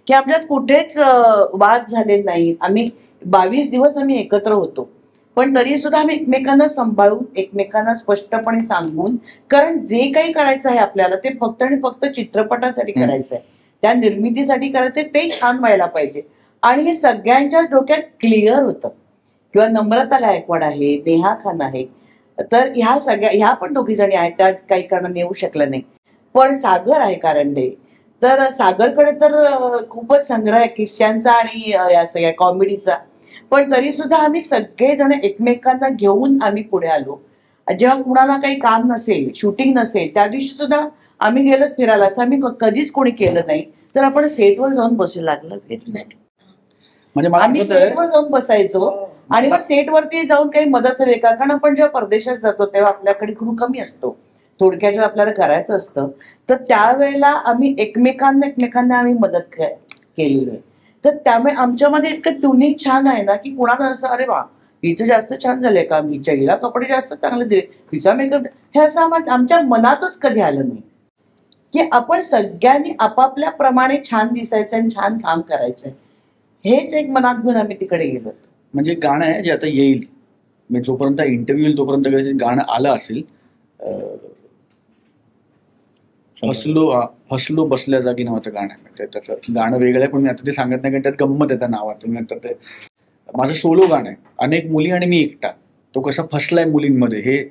की आपल्यात कुठेच वाद झाले नाही. आम्ही 22 दिवस आम्ही एकत्र होतो, पण तरी सुद्धा आम्ही एकमेकांना सांभाळून, एकमेकांना स्पष्टपणे सांगून, कारण जे काही करायचं आहे आपल्याला ते फक्त आणि फक्त चित्रपटासाठी करायचं आहे, त्या निर्मितीसाठी करायचंय, ते छान व्हायला पाहिजे. आणि हे सगळ्यांच्याच डोक्यात क्लिअर होतं. किंवा नम्रता गायकवाड आहे, नेहा खान आहे, तर ह्या पण 2 जणी आहेत, त्या काही कारणाने येऊ शकल्या नाही. पण सागर आहे कारंडे, तर सागरकडे तर खूपच संग्रह आहे किस्स्यांचा आणि या सगळ्या कॉमेडीचा. पण तरी सुद्धा आम्ही सगळेजण एकमेकांना घेऊन आम्ही पुढे आलो. जेव्हा कुणाला काही काम नसेल, शूटिंग नसेल, त्या दिवशी सुद्धा आम्ही गेलो फिरायला, असं आम्ही कधीच कोणी केलं नाही. तर आपण सेटवर जाऊन बसू लागलं, म्हणजे आम्ही सेटवर जाऊन बसायचो आणि मग सेटवरती जाऊन काही मदत हवी का, कारण आपण जेव्हा परदेशात जातो तेव्हा आपल्याकडे क्रू कमी असतो, थोडक्यात आपल्याला करायचं असतं. तर त्यावेळेला आम्ही एकमेकांना आम्ही मदत केलेली आहे. तर त्यामुळे आमच्यामध्ये इतकं ट्युनिंग छान आहे ना की कुणाला असं अरे वा हिचं जास्त छान झालंय का, हिच्या हिला कपडे जास्त चांगले दिले, हिचा मेकअप, हे असं आमच्या मनातच कधी आलं नाही की आपण सगळ्यांनी आपापल्या प्रमाणे छान दिसायचं आणि छान काम करायचंय. हेच एक मनात घेऊन आम्ही तिकडे गेलो. म्हणजे गाणं आहे जे आता येईल, मी जोपर्यंत इंटरव्ह्यू येईल तोपर्यंत गाणं आलं असेल, फसलो बसल्या जागी नावाचं गाणं आहे. म्हणजे त्याचं गाणं वेगळं आहे, पण मी आता ते सांगत नाही कारण त्यात गंमत आहे त्या नावात. नंतर ते माझं सोलो गाणं आहे, अनेक मुली आणि मी एकटा. तो कसा फसलाय मुलींमध्ये, हे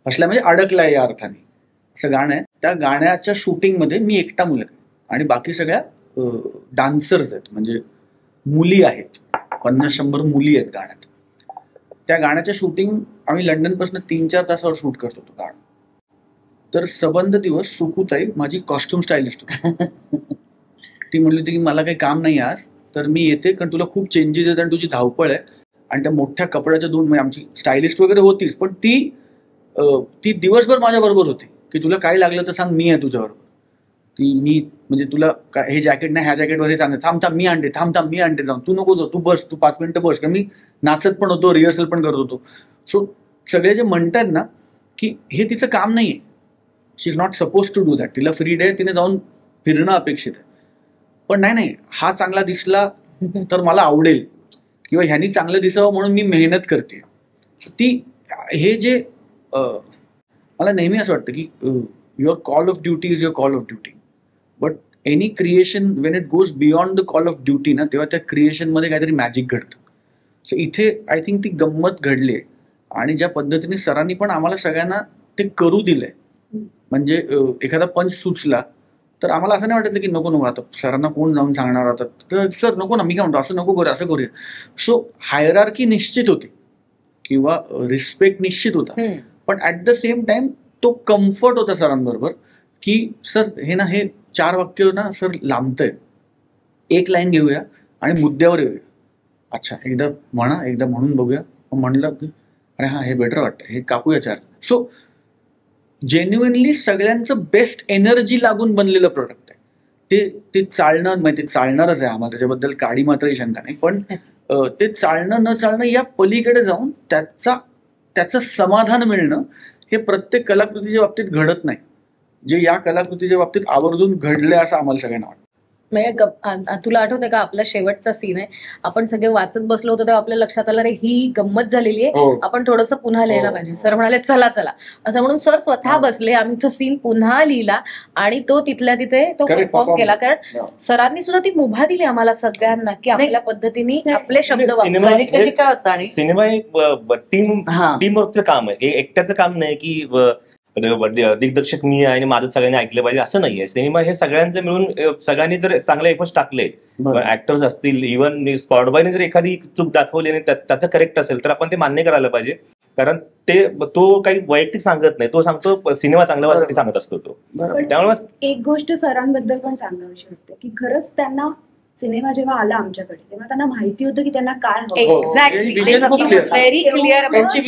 फसलाय म्हणजे अडकलाय या अर्थाने. असं गाणं आहे. त्या गाण्याच्या शूटिंगमध्ये मी एकटा मुलगा आहे आणि बाकी सगळ्या डान्सर्स आहेत, म्हणजे मुली आहेत, 50-100 मुली आहेत गाण्यात. त्या गाण्याच्या शूटिंग आम्ही लंडनपासून 3-4 तासावर शूट करत होतो गाणं. तर सबंध दिवस सुकुताई माझी कॉस्ट्युम स्टायलिस्ट होती. ती म्हणली होती की मला काही काम नाही आज, तर मी येते कारण तुला खूप चेंजेस आहेत आणि तुझी धावपळ आहे. आणि त्या मोठ्या कपड्याच्या म्हणजे आमची स्टायलिस्ट वगैरे होतीच, पण ती दिवसभर माझ्या बरोबर होती की तुला काय लागलं तर सांग, मी आहे तुझ्याबरोबर. मी म्हणजे तुला हे जॅकेट नाही, ह्या जॅकेटवर हे चांगलं, थांब मी आणते, थांब मी आणते, जाऊन तू नको जाऊ, तू बस, तू 5 मिनिटं बस. कारण मी नाचत पण होतो, रिहर्सल पण करत होतो. सो सगळे जे म्हणतात ना की हे तिचं काम नाहीये, she is not suppose to do that, तिला फ्री डे, तिने जाऊन फिरणं अपेक्षित आहे. पण नाही, हा चांगला दिसला तर मला आवडेल किंवा ह्यानी चांगलं दिसावं म्हणून मी मेहनत करते. ती हे जे मला नेहमी असं वाटतं की your call of duty is your call of duty, but any creation Wien it goes beyond the call of duty ना, तेव्हा त्या क्रिएशनमध्ये काहीतरी मॅजिक घडतं. सो इथे आय थिंक ती गंमत घडली आणि ज्या पद्धतीने सरांनी पण आम्हाला सगळ्यांना ते करू दिलंय, म्हणजे एखादा पंच सुचला तर आम्हाला असं नाही वाटतं की नको आता सरांना कोण जाऊन सांगणार, आता तर सर नको ना, मी काय म्हणतो असं नको करूया, असं करूया. सो हायरार्की निश्चित होती किंवा रिस्पेक्ट निश्चित होता, पण ऍट द सेम टाइम तो कम्फर्ट होता सरांबरोबर की सर हे 4 वाक्य ना सर लांबतंय, एक लाईन घेऊया आणि मुद्द्यावर येऊया. अच्छा एकदा म्हणून बघूया. म्हणलं की अरे हा हे बेटर वाटतं, हे कापूया 4. सो जेन्युइनली सगळ्यांचं बेस्ट एनर्जी लागून बनलेलं प्रोडक्ट आहे. ते चालणं म्हणजे ते चालणारच आहे, आम्हाला त्याच्याबद्दल काडी मात्रही शंका नाही, पण ते चालणं न चालणं या पलीकडे जाऊन त्याचं समाधान मिळणं हे प्रत्येक कलाकृतीच्या बाबतीत घडत नाही, जे या कलाकृतीच्या बाबतीत आवर्जून घडले असं आम्हाला सगळ्यांना वाटतं. म्हणजे तुला आठवतंय का आपला शेवटचा सीन आहे, आपण सगळे वाचत बसलो होतो तेव्हा आपल्या लक्षात आलं रे ही गंमत झालेली आहे, आपण थोडंसं पुन्हा लिहायला पाहिजे. सर म्हणाले चला असं म्हणून सर स्वतः बसले, आम्ही तो सीन पुन्हा लिहिला आणि तो तिथल्या तिथे तो परफॉर्म केला. कारण सरांनी सुद्धा ती मुभा दिली आम्हाला सगळ्यांना की आपल्या पद्धतीने आपले शब्द कधी काय होतं. आणि सिनेमा एक टीम वर्कचं काम आहे, एकट्याचं काम नाही की दिग्दर्शक मी आहे आणि माझं सगळ्यांनी ऐकलं पाहिजे असं नाहीये. सिनेमा हे सगळ्यांचे मिळून सगळ्यांनी जर चांगले एफर्ट्स टाकले, ऍक्टर्स असतील, इव्हन स्पॉट बॉयने जर एखादी चूक दाखवली आणि त्याचं करेक्ट असेल तर आपण ते मान्य करायला पाहिजे, कारण तो काही वैयक्तिक सांगत नाही, तो सांगतो सिनेमा चांगल्या व्हायसाठी सांगत असतो तो. त्यामुळे एक गोष्ट सरांबद्दल पण सांगावीशी वाटते की खरंच त्यांना सिनेमा जेव्हा आला आमच्याकडे तेव्हा त्यांना माहिती होतं की त्यांना काय हवं. एक्झॅक्टली, व्हेरी क्लिअर, त्यांची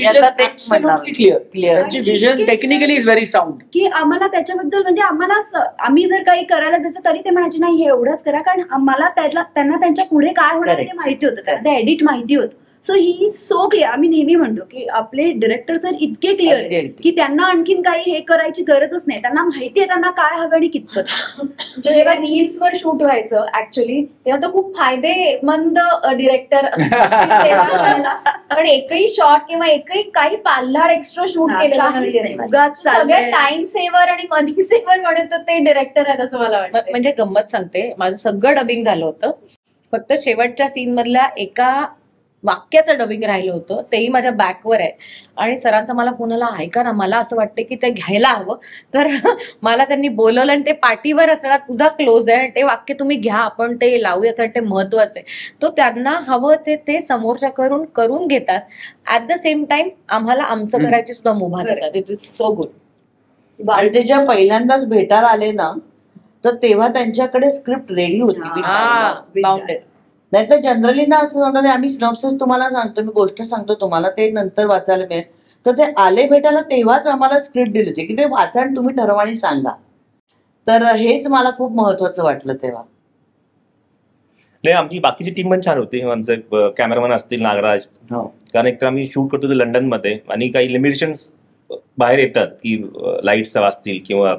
vision technically is very sound, की आम्हाला त्याच्याबद्दल म्हणजे आम्ही जर काही करायला जायचो तरी ते म्हणायचे नाही हे एवढंच करा, कारण आम्हाला त्यांना त्यांच्या पुढे काय होणार ते माहिती होतं, त्यांना ते एडिट माहिती होतं. So he is so clear. आम्ही नेहमी म्हणतो की आपले डिरेक्टर सर इतके क्लिअर आहेत की त्यांना आणखीन काही हे करायची गरजच नाही, त्यांना माहिती आहे त्यांना काय हवं आणि कितपत. जेव्हा रील्सवर शूट व्हायचं ऍक्च्युअली तेव्हा तर खूप फायदेमंद डिरेक्टर पण एकही शॉट किंवा एकही काही पाल्हाड एक्स्ट्रा शूट केलेलं सगळे टाइम सेव्हर आणि मनी सेव्हर म्हणत ते डिरेक्टर आहेत असं मला वाटतं. म्हणजे गंमत सांगते, माझं सगळं डबिंग झालं होतं, फक्त शेवटच्या सीन मधल्या एका वाक्याचं डबिंग राहिलं होतं, तेही माझ्या बॅकवर आहे. आणि सरांचा मला फोन आला, ऐका ना मला असं वाटतं की ते घ्यायला हवं, तर मला त्यांनी बोलवलं आणि ते पाठीवर असणार तुझा क्लोज आहे ते वाक्य तुम्ही घ्या, आपण ते लावूया कारण ते महत्वाचं आहे. तो त्यांना हवं ते समोरच्या करून घेतात, ऍट द सेम टाइम आम्हाला आमचं करायची सुद्धा मुभा देतात. It is so good. आणि ते जेव्हा पहिल्यांदाच भेटायला आले ना तर तेव्हा त्यांच्याकडे स्क्रिप्ट रेडी होती, बाउंडेड. नाही तर जनरली ना असं सांगतात आम्ही सिनॉप्सिस तुम्हाला सांगतो, मी गोष्ट सांगतो तुम्हाला, ते नंतर वाचायला मिळेल. तर ते आले भेटायला तेव्हाच आम्हाला स्क्रिप्ट दिली होती की ते वाचा आणि तुम्ही ठरवा आणि सांगा. तर हेच मला खूप महत्वाचं वाटलं तेव्हा. नाही आमची बाकीची टीम पण छान होती, आमचे कॅमेरामॅन असतील नागराज, कारण एकतर आम्ही शूट करतो लंडनमध्ये आणि काही लिमिटेशन्स बाहेर येतात की लाईट्स असतील किंवा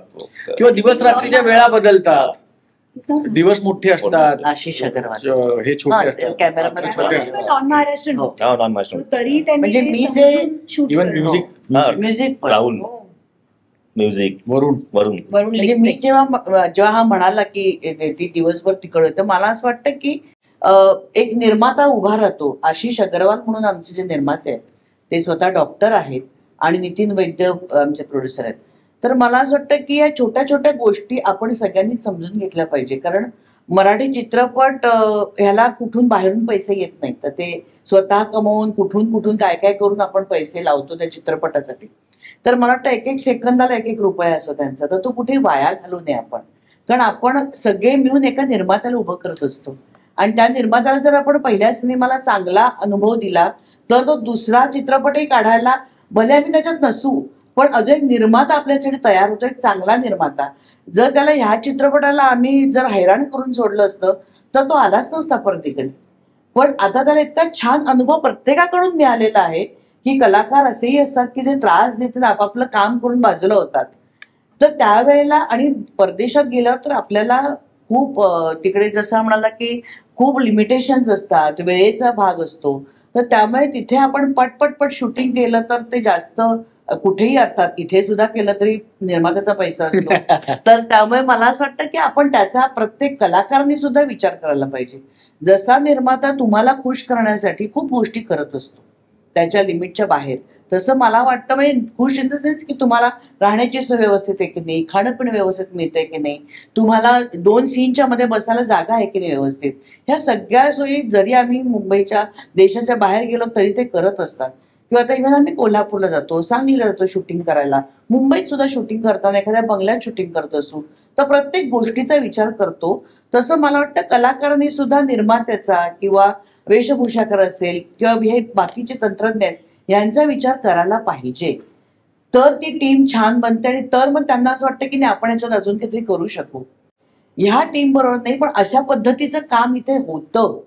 दिवस रात्रीच्या वेळा बदलतात, दिवस मोठे असतात, आशिष अगरवाल हे छोटे असतात, कॅमेरामॅन छोटे असतात, नॉन महाराष्ट्र तरी म्हणजे मी जे इव्हन म्युझिक राहुल म्युझिक वरून म्हणजे मी जेव्हा हा म्हणाला की ती दिवसभर तिकडे, तर मला असं वाटतं की एक निर्माता उभा राहतो. आशिष अगरवाल म्हणून आमचे जे निर्माते आहेत ते स्वतः डॉक्टर आहेत आणि नितीन वैद्य आमचे प्रोड्युसर आहेत. तर मला असं वाटतं की या छोट्या छोट्या गोष्टी आपण सगळ्यांनी समजून घेतल्या पाहिजे. कारण मराठी चित्रपट ह्याला कुठून बाहेरून पैसे येत नाहीत, तर ते स्वतः कमवून कुठून कुठून काय काय करून आपण पैसे लावतो त्या चित्रपटासाठी. तर मला वाटतं एक एक सेकंदाला एक एक रुपया असतो त्यांचा, तर तो कुठे वाया घालू नये आपण. कारण आपण सगळे मिळून एका निर्मात्याला उभं करत असतो आणि त्या निर्मात्याला जर आपण पहिल्या सिनेमाला चांगला अनुभव दिला तर तो दुसरा चित्रपटही काढायला, भले आम्ही त्याच्यात नसू, पण अजून एक निर्माता आपल्यासाठी तयार होतो, एक चांगला निर्माता. जर त्याला ह्या चित्रपटाला आम्ही जर हैराण करून सोडलं असतं तर तो आलाच नसता परत इकडे. पण आता त्याला इतका छान अनुभव प्रत्येकाकडून मिळालेला आहे की कलाकार असेही असतात की जे त्रास देतील, आपापलं काम करून बाजूला होतात. तर त्यावेळेला आणि परदेशात गेल्यावर तर आपल्याला खूप तिकडे जसं म्हणाला की खूप लिमिटेशन्स असतात, वेळेचा भाग असतो. तर त्यामुळे तिथे आपण पटपट शूटिंग केलं तर ते जास्त कुठेही, अर्थात इथे सुद्धा केलं तरी निर्मात्याचा पैसा असतो. तर त्यामुळे मला असं वाटतं की आपण त्याचा प्रत्येक कलाकारांनी सुद्धा विचार करायला पाहिजे. जसा निर्माता तुम्हाला खुश करण्यासाठी खूप गोष्टी करत असतो त्याच्या लिमिटच्या बाहेर, तसं मला वाटतं म्हणजे खुश इन द सेन्स की तुम्हाला राहण्याची सोय व्यवस्थित आहे की नाही, खाणं पिणं व्यवस्थित मिळतंय की नाही, तुम्हाला 2 सीनच्या मध्ये बसायला जागा आहे की नाही व्यवस्थित, ह्या सगळ्या सोयी जरी आम्ही मुंबईच्या देशाच्या बाहेर गेलो तरी ते करत असतात. किंवा आता इव्हन आम्ही कोल्हापूरला जातो, सांगलीला जातो शूटिंग करायला, मुंबईत सुद्धा शूटिंग करताना एखाद्या बंगल्यात शूटिंग करत असतो, तर प्रत्येक गोष्टीचा विचार करतो. तसं मला वाटतं कलाकारांनी सुद्धा निर्मात्याचा किंवा वेशभूषाकार असेल किंवा हे बाकीचे तंत्रज्ञ यांचा विचार करायला पाहिजे. तर ती टीम छान बनते आणि तर मग त्यांना असं वाटतं की नाही आपण याच्यात अजून काहीतरी करू शकू. ह्या टीम बरोबर नाही, पण अशा पद्धतीचं काम इथे होतं,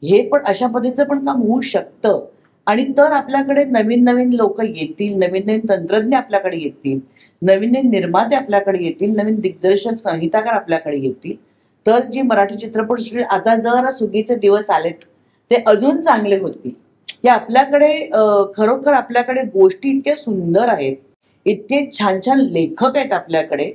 हे पण अशा पद्धतीचं पण काम होऊ शकतं. आणि तर आपल्याकडे नवीन नवीन लोक येतील, नवीन नवीन तंत्रज्ञ आपल्याकडे येतील, नवीन नवीन निर्माते आपल्याकडे येतील, नवीन दिग्दर्शक संगीतकार आपल्याकडे येतील. तर जी मराठी चित्रपट आता जरा सुगीचे दिवस आलेत ते अजून चांगले होतील. की आपल्याकडे खरोखर आपल्याकडे गोष्टी इतक्या सुंदर आहेत, इतके छान छान लेखक आहेत आपल्याकडे,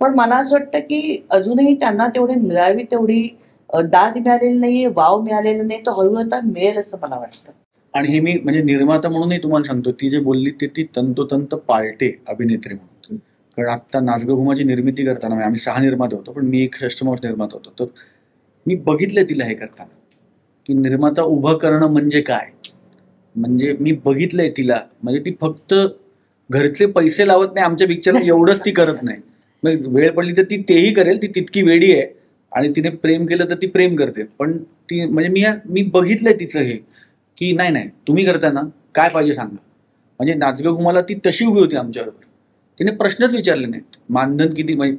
पण मला असं वाटतं की अजूनही त्यांना तेवढी मिळावी तेवढी दाद मिळालेली नाहीये, वाव मिळालेला नाही. तो हळूहळू आता मिळेल असं मला वाटतं. आणि हे मी म्हणजे निर्माता म्हणूनही तुम्हाला सांगतो, ती जे बोलली ती तंतोतंत पाळते अभिनेत्री म्हणून. कारण आता नाचगं घुमाची निर्मिती करताना आम्ही 6 निर्माते होतो, पण मी एक षष्ठमांश निर्माता होतो. तर मी बघितलं तिला हे करताना की निर्माता उभं करणं म्हणजे काय. म्हणजे मी बघितलंय तिला, म्हणजे ती फक्त घरचे पैसे लावत नाही आमच्या पिक्चरला एवढंच ती करत नाही. मग वेळ पडली तर ती तेही करेल, ती तितकी वेडी आहे. आणि तिने प्रेम केलं तर ती प्रेम करते. पण ती म्हणजे मी बघितलंय तिचं हे की नाही तुम्ही करता ना, काय पाहिजे सांगा. म्हणजे नाचगं घुमाला ती तशी उभी होती आमच्याबरोबर, तिने प्रश्नच विचारले नाहीत. मानधन किती, म्हणजे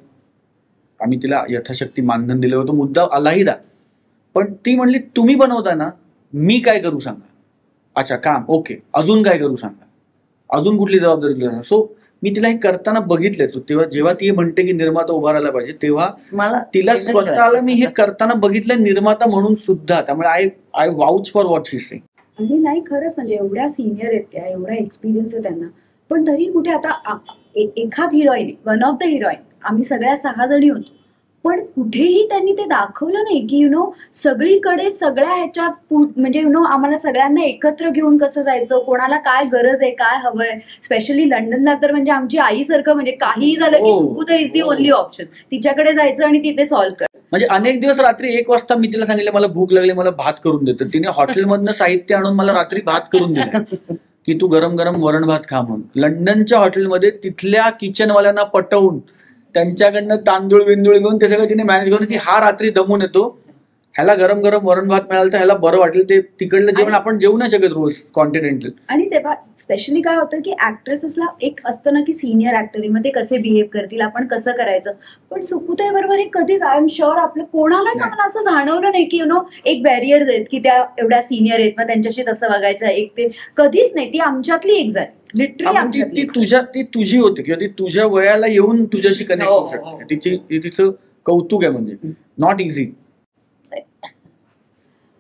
आम्ही तिला यथाशक्ती मानधन दिलं होतं, मुद्दा आलाही दा. पण ती म्हणली तुम्ही बनवता ना, मी काय करू सांगा. अच्छा काम ओके, अजून काय करू सांगा, अजून कुठली जबाबदारी दिली. सो मी तिला हे करताना बघितलंय. तेव्हा जेव्हा ती म्हणते की निर्माता उभा राहायला पाहिजे, तेव्हा मला तिला स्वतःला मी हे करताना बघितलंय निर्माता म्हणून सुद्धा. त्यामुळे I vouch for what she saying. आणि नाही खरंच म्हणजे एवढ्या सिनियर आहेत त्या, एवढा एक्सपिरियन्स आहे त्यांना, पण तरी कुठे आता एखाद heroine, one of the heroine, आम्ही सगळ्या 6 जणी होतो, पण कुठेही त्यांनी ते दाखवलं नाही की सगळीकडे सगळ्या ह्याच्यात म्हणजे आम्हाला सगळ्यांना एकत्र घेऊन कसं जायचं, कोणाला काय गरज आहे, काय हवंय. स्पेशली लंडनला तर म्हणजे आमची आईसारखं, म्हणजे काहीही झालं की सुकुता इज दी ओनली ऑप्शन, तिच्याकडे जायचं आणि तिथे सॉल्व्ह कर. म्हणजे अनेक दिवस रात्री 1 वाजता मी तिला सांगितलं मला भूक लागली, मला भात करून देतं. तिने हॉटेलमधनं साहित्य आणून मला रात्री भात करून दिलं की तू गरम गरम वरण भात खा म्हणून. लंडनच्या हॉटेलमध्ये तिथल्या किचनवाल्यांना पटवून त्यांच्याकडनं तांदूळ बिंदूळ घेऊन ते सगळं तिने मॅनेज करून की हा रात्री दमून येतो, ह्याला गरम गरम वरण भात मिळालं तर ह्याला बरं वाटेल. ते तिकडलं जेवण आपण जेवू नाही शकत रोज कॉन्टिनेंटल. आणि तेव्हा स्पेशली काय होतं की ऍक्ट्रेसेसला एक असतं ना की सिनियर ऍक्टर मग ते कसे बिहेव करतील, आपण कसं करायचं. पण सुकुताई बरोबर हे कधीच आय एम शुअर आपलं कोणालाच आम्हाला असं जाणवलं नाही की एक बॅरियर आहेत की त्या एवढ्या सिनियर आहेत मग त्यांच्याशी तसं वागायचं. एक ते कधीच नाही, ती आमच्यातली एक झाली लिटरली. ती तुझी होती किंवा ती तुझ्या वयाला येऊन तुझ्याशी कनेक्ट होऊ शकते. तिचं कौतुक आहे, म्हणजे नॉट इझी.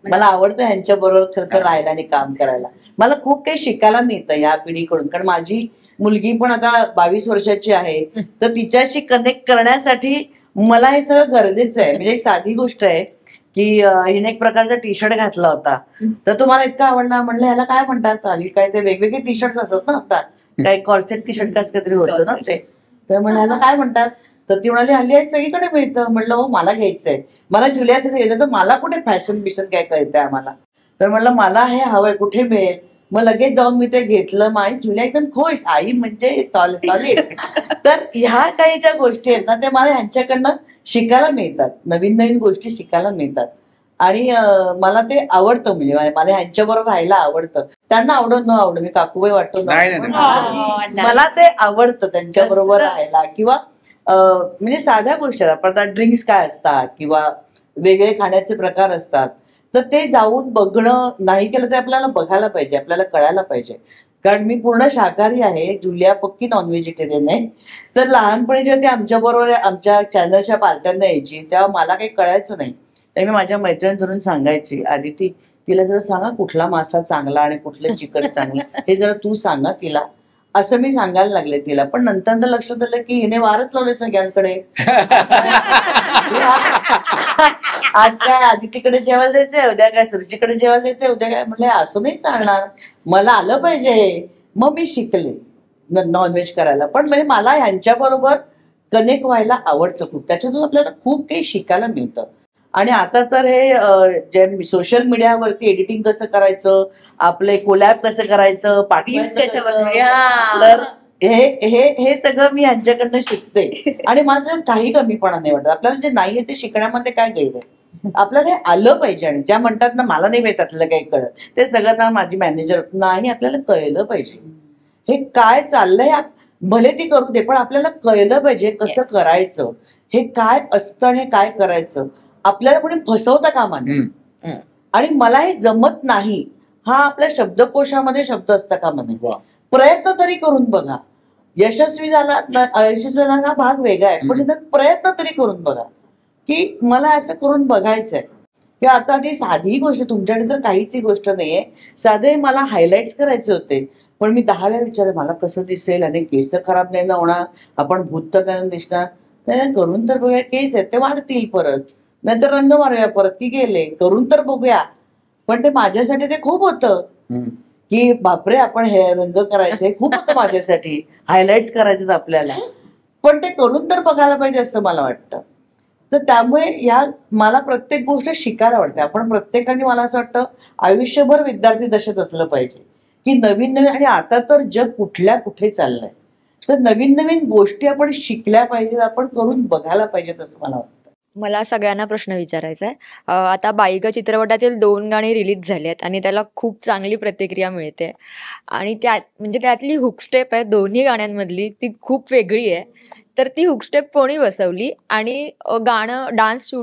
मला आवडतं ह्यांच्या बरोबर खरं राहायला आणि काम करायला. मला खूप काही शिकायला मिळतं या पिढीकडून. कारण माझी मुलगी पण आता 22 वर्षाची आहे, तर तिच्याशी कनेक्ट करण्यासाठी मला हे सगळं गरजेचं आहे. म्हणजे एक साधी गोष्ट आहे की हिने एक प्रकारचा टी शर्ट घातला होता, तर तो मला इतका आवडला. म्हणलं ह्याला काय म्हणतात, आणि काय ते वेगवेगळे टी शर्ट असतात ना आता, काय कॉर्सेट टी शर्ट कसं काहीतरी होतं ना ते. तर म्हणाला काय म्हणतात, तर ती म्हणाली हल्ली आहे सगळीकडे मिळतं. म्हणलं हो मला घ्यायचंय, मला जुलियासाठी घ्यायचं. तर मला कुठे फॅशन बिशन काय कळतंय आम्हाला. तर म्हणलं मला हे हवंय, कुठे मिळेल. मग लगेच जाऊन मी ते घेतलं. माझी जुलिया एकदम खुश, आई म्हणजे सॉलिड. तर ह्या काही ज्या गोष्टी आहेत ना, ते मला ह्यांच्याकडनं शिकायला मिळतात, नवीन नवीन गोष्टी शिकायला मिळतात. आणि मला ते आवडतं, म्हणजे मला ह्यांच्याबरोबर राहायला आवडतं. त्यांना आवडत न आवडत, मी काकूबाई वाटतो मला ते आवडतं त्यांच्याबरोबर राहायला. किंवा म्हणजे साध्या गोष्टी आपण आता ड्रिंक्स काय असतात किंवा वेगळे खाण्याचे प्रकार असतात, तर ते जाऊन बघणं नाही केलं तर आपल्याला बघायला पाहिजे, आपल्याला कळायला पाहिजे. कारण मी पूर्ण शाकाहारी आहे, जुलिया पक्की नॉन व्हेजिटेरियन आहे. तर लहानपणी जेव्हा ती आमच्याबरोबर आमच्या चॅनलच्या पार्ट्यांना यायची तेव्हा मला काही कळायचं नाही. तर मी माझ्या मैत्रिणी धरून सांगायची, आदिती तिला जरा सांगा कुठला मासा चांगला आणि कुठलं चिकन चांगलं, हे जरा तू सांगा तिला, असं मी सांगायला लागले तिला. पण नंतर लक्षात आलं की हिने वारच लावले सगळ्यांकडे. आज काय आदितीकडे जेवायला द्यायचंय, उद्या काय सुरुचीकडे जेवायला द्यायचंय, उद्या काय. म्हणलं असं नाही सांगणार, मला आलं पाहिजे. मग मी शिकले नॉनव्हेज करायला. पण म्हणजे मला ह्यांच्याबरोबर कनेक्ट व्हायला आवडतं खूप. त्याच्यातून आपल्याला खूप काही शिकायला मिळतं. आणि आता तर हे जे सोशल मीडियावरती एडिटिंग कसं करायचं, आपले कोलॅब कसं करायचं, तर हे सगळं मी ह्यांच्याकडनं शिकते. आणि माझं काही कमीपणा नाही वाटत. आपल्याला जे नाहीये ते शिकण्यामध्ये काय गैर आहे, आपल्याला हे आलं पाहिजे. आणि ज्या म्हणतात ना मला नाही माहित त्यातलं काही कळत, ते सगळं ना माझी मॅनेजर नाही, आपल्याला कळलं पाहिजे हे काय चाललंय. भले ती करू दे, पण आपल्याला कळलं पाहिजे कसं करायचं, हे काय असतं आणि काय करायचं. आपल्याला कोणी फसवता कामा नये. आणि मला हे जमत नाही हा आपल्या शब्दकोशामध्ये शब्द असता कामा नये. प्रयत्न तरी करून बघा. यशस्वी झाला अयशस्वी झाला हा भाग वेगळा आहे, पण प्रयत्न तरी करून बघा की मला असं करून बघायचंय. की आता ती साधी गोष्ट, तुमच्याकडे तर काहीच गोष्ट नाहीये, साधे मला हायलाइट्स करायचे होते, पण मी 10 वेळा विचारले मला कसं दिसेल, आणि केस तर खराब नाही ना होणार, आपण भूत तर त्यांना दिसणार, तर करून तर बघूया. केस आहेत ते वाढतील परत, नाहीतर रंग मारूया परत, की गेले, करून तर बघूया. पण ते माझ्यासाठी ते खूप होतं की बापरे आपण हे रंग करायचे, खूप होतं माझ्यासाठी, हायलाइट्स करायचे आपल्याला. पण ते करून तर बघायला पाहिजे असं मला वाटतं. तर त्यामुळे मला प्रत्येक गोष्ट शिकायला आवडते. आपण प्रत्येकाने मला असं वाटतं आयुष्यभर विद्यार्थी दशेत असलं पाहिजे की नवीन नवीन. आणि आता तर जग कुठल्या कुठे चाललंय, तर नवीन नवीन गोष्टी आपण शिकल्या पाहिजेत, आपण करून बघायला पाहिजेत असं मला वाटतं. मला सगळ्यांना प्रश्न विचारायचा आहे. आता बाईग चित्रपटातील 2 गाणी रिलीज झाली आहेत आणि त्याला खूप चांगली प्रतिक्रिया मिळते. आणि म्हणजे त्यातली हुक स्टेप आहे दोन्ही गाण्यांमधली, ती खूप वेगळी आहे. तर ती हुक स्टेप कोणी बसवली, आणि गाणं डान्स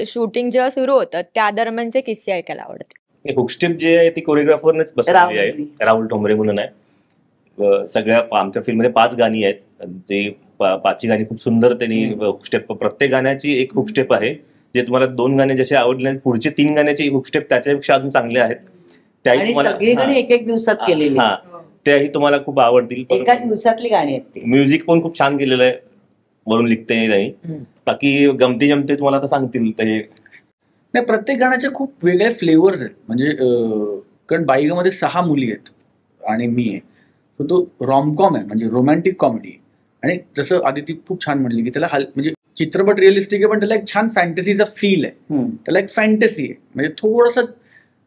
शूटिंग जेव्हा सुरू होतं त्या दरम्यानचे किस्से ऐकायला आवडते. हुक स्टेप जे आहे ती कोरिओग्राफरनेच बसवली आहे, राहुल ठोंबरे म्हणून आहे. सगळ्या आमच्या फिल्ममध्ये 5 गाणी आहेत, ते 5ही गाणी खूप सुंदर त्यांनी हुक स्टेप, प्रत्येक गाण्याची एक हुक स्टेप आहे. जे तुम्हाला 2 गाणे जसे आवडले, पुढचे 3 गाण्याचे हुक स्टेप त्याच्यापेक्षा अजून चांगले आहेत. त्याही तुम्हाला एक दिवसात केलेली, त्याही तुम्हाला खूप आवडतील. एका दिवसातली गाणी आहेत. म्युझिक पण खूप छान केलेलं आहे, वरून लिखते त्यांनी. बाकी गमती जमते तुम्हाला आता सांगतील ते. नाही, प्रत्येक गाण्याचे खूप वेगळे फ्लेवर्स आहेत. म्हणजे कारण बाईगामध्ये 6 मुली आहेत आणि मी आहे, तो रॉमकॉम आहे, म्हणजे रोमॅन्टिक कॉमेडी. आणि जसं आदिती खूप छान म्हणली की त्याला म्हणजे चित्रपट रिअलिस्टिक आहे, पण त्याला एक छान फॅन्टसीचा फील आहे. त्याला एक फॅन्टसी आहे, म्हणजे थोडंसं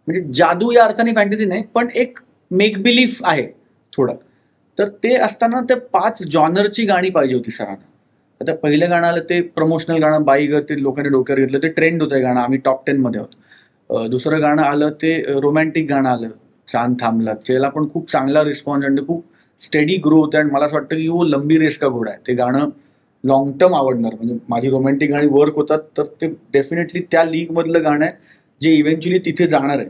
म्हणजे जादू या अर्थाने फॅन्टसी नाही, पण एक मेक बिलीफ आहे थोडं. तर ते असताना त्या 5 जॉनरची गाणी पाहिजे होती सरांना. आता पहिलं गाणं आलं ते प्रमोशनल गाणं, बाईग ते लोकांनी डोक्यावर घेतलं, ते ट्रेंड होतं गाणं, आम्ही टॉप 10 मध्ये आहोत. दुसरं गाणं आलं ते रोमॅन्टिक गाणं आलं, चांद थांबला, त्याला पण खूप चांगला रिस्पॉन्स आणि खूप स्टेडी ग्रो होते. आणि मला असं वाटतं की वो लंबी रेस का घोडा आहे, ते गाणं लॉंग टर्म आवडणार. म्हणजे माझी रोमॅन्टिक गाणी वर्क होतात, तर ते डेफिनेटली त्या लीग मधलं गाणं आहे जे इव्हेंच्युअली तिथे जाणार आहे.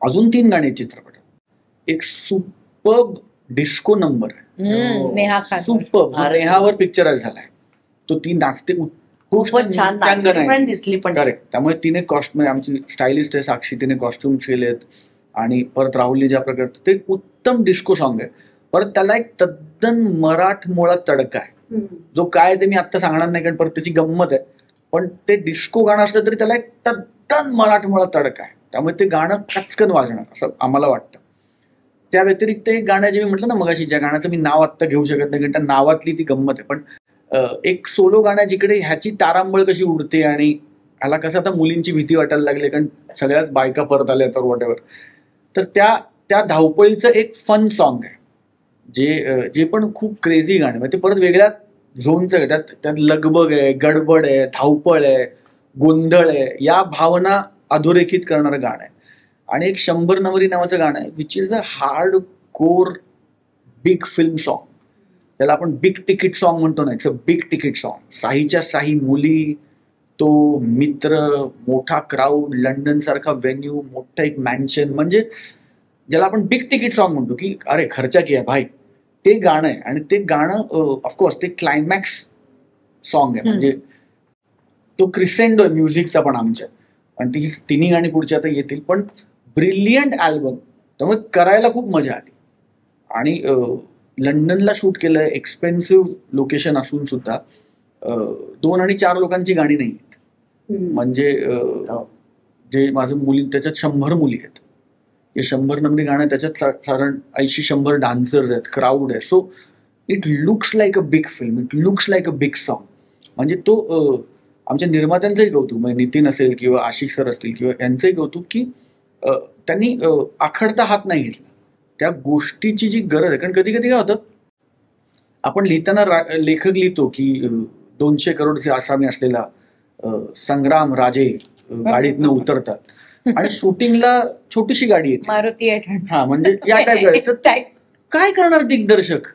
अजून 3 गाणी चित्रपटात. एक सुपर्ब डिस्को नंबर आहे, सुपर्ब, नेहावर पिक्चराइज झालाय तो. ती नाचते खूप छान दिसली पण. करेक्ट. त्यामुळे तिने म्हणजे आमची स्टायलिस्ट आहे साक्षी, तिने कॉस्ट्युम केलेत. आणि परत राहुलने ज्या प्रकारे, ते उत्तम डिस्को सॉन्ग आहे. परत त्याला एक तद्दन मराठमोळा तडका आहे, जो काय ते मी आता सांगणार नाही कारण परत त्याची गंमत आहे. पण ते डिस्को गाणं असलं तरी त्याला एक तद्दन मराठमोळा तडका आहे, त्यामुळे ते गाणं पटकन वाजणार असं आम्हाला वाटतं. त्या व्यतिरिक्त एक गाणं जे मी म्हटलं ना मगाशी, ज्या गाण्याचं मी नाव आत्ता घेऊ शकत नाही कारण त्या नावातली ती गंमत आहे, पण एक सोलो गाणं जिकडे ह्याची तारांबळ कशी उडते आणि ह्याला कसं आता मुलींची भीती वाटायला लागली कारण सगळ्याच बायका परत आल्या तर वॉटेवर, तर त्या धावपळीचं एक फन सॉन्ग आहे जे पण खूप क्रेझी गाणं म्हणजे ते परत वेगळ्या झोनचं, त्यात लगबग आहे, गडबड आहे, धावपळ आहे, गोंधळ आहे, या भावना अधोरेखित करणारं गाणं आहे. आणि एक 100 नवरी नावाचं गाणं आहे which is a hard core big film song, त्याला आपण बिग तिकीट सॉन्ग म्हणतो ना, it's a big ticket song. साहीच्या साही मुली, तो मित्र, मोठा क्राऊड, लंडन सारखा व्हेन्यू, मोठं एक मॅन्शन, म्हणजे ज्याला आपण बिग तिकीट सॉन्ग म्हणतो की अरे खर्चा किया भाई, ते गाणं आहे. आणि ते गाणं ऑफकोर्स ते क्लायमॅक्स सॉन्ग आहे, म्हणजे तो क्रिसेंडो आहे म्युझिकचा पण आमच्या, आणि ती तिन्ही गाणी पुढच्या आता येतील, पण ब्रिलियंट अल्बम, त्यामुळे करायला खूप मजा आली. आणि लंडनला शूट केलंय, एक्सपेन्सिव्ह लोकेशन असून सुद्धा 2 आणि 4 लोकांची गाणी नाही आहेत, म्हणजे जे माझं मुली त्याच्यात 100 मुली आहेत, हे 100 नंबरी गाणं, त्याच्यात साधारण 80-100 डान्सर्स आहेत, क्राऊड आहे. So it looks like a big film, it looks like a big song. म्हणजे तो आमच्या निर्मात्यांचंही कौतुक, म्हणजे नितीन असेल किंवा आशिष सर असतील किंवा यांचंही कौतुक की त्यांनी आखडता हात नाही घेतला त्या गोष्टीची जी गरज आहे. कारण कधी कधी काय होतं, आपण लिहिताना लेखक लिहितो की 200 करोड आसामी असलेला संग्राम राजे गाडीतनं उतरतात आणि शूटिंगला छोटीशी गाडी येते, मारुती 800. हा म्हणजे या टाईप. काय करणार दिग्दर्शक,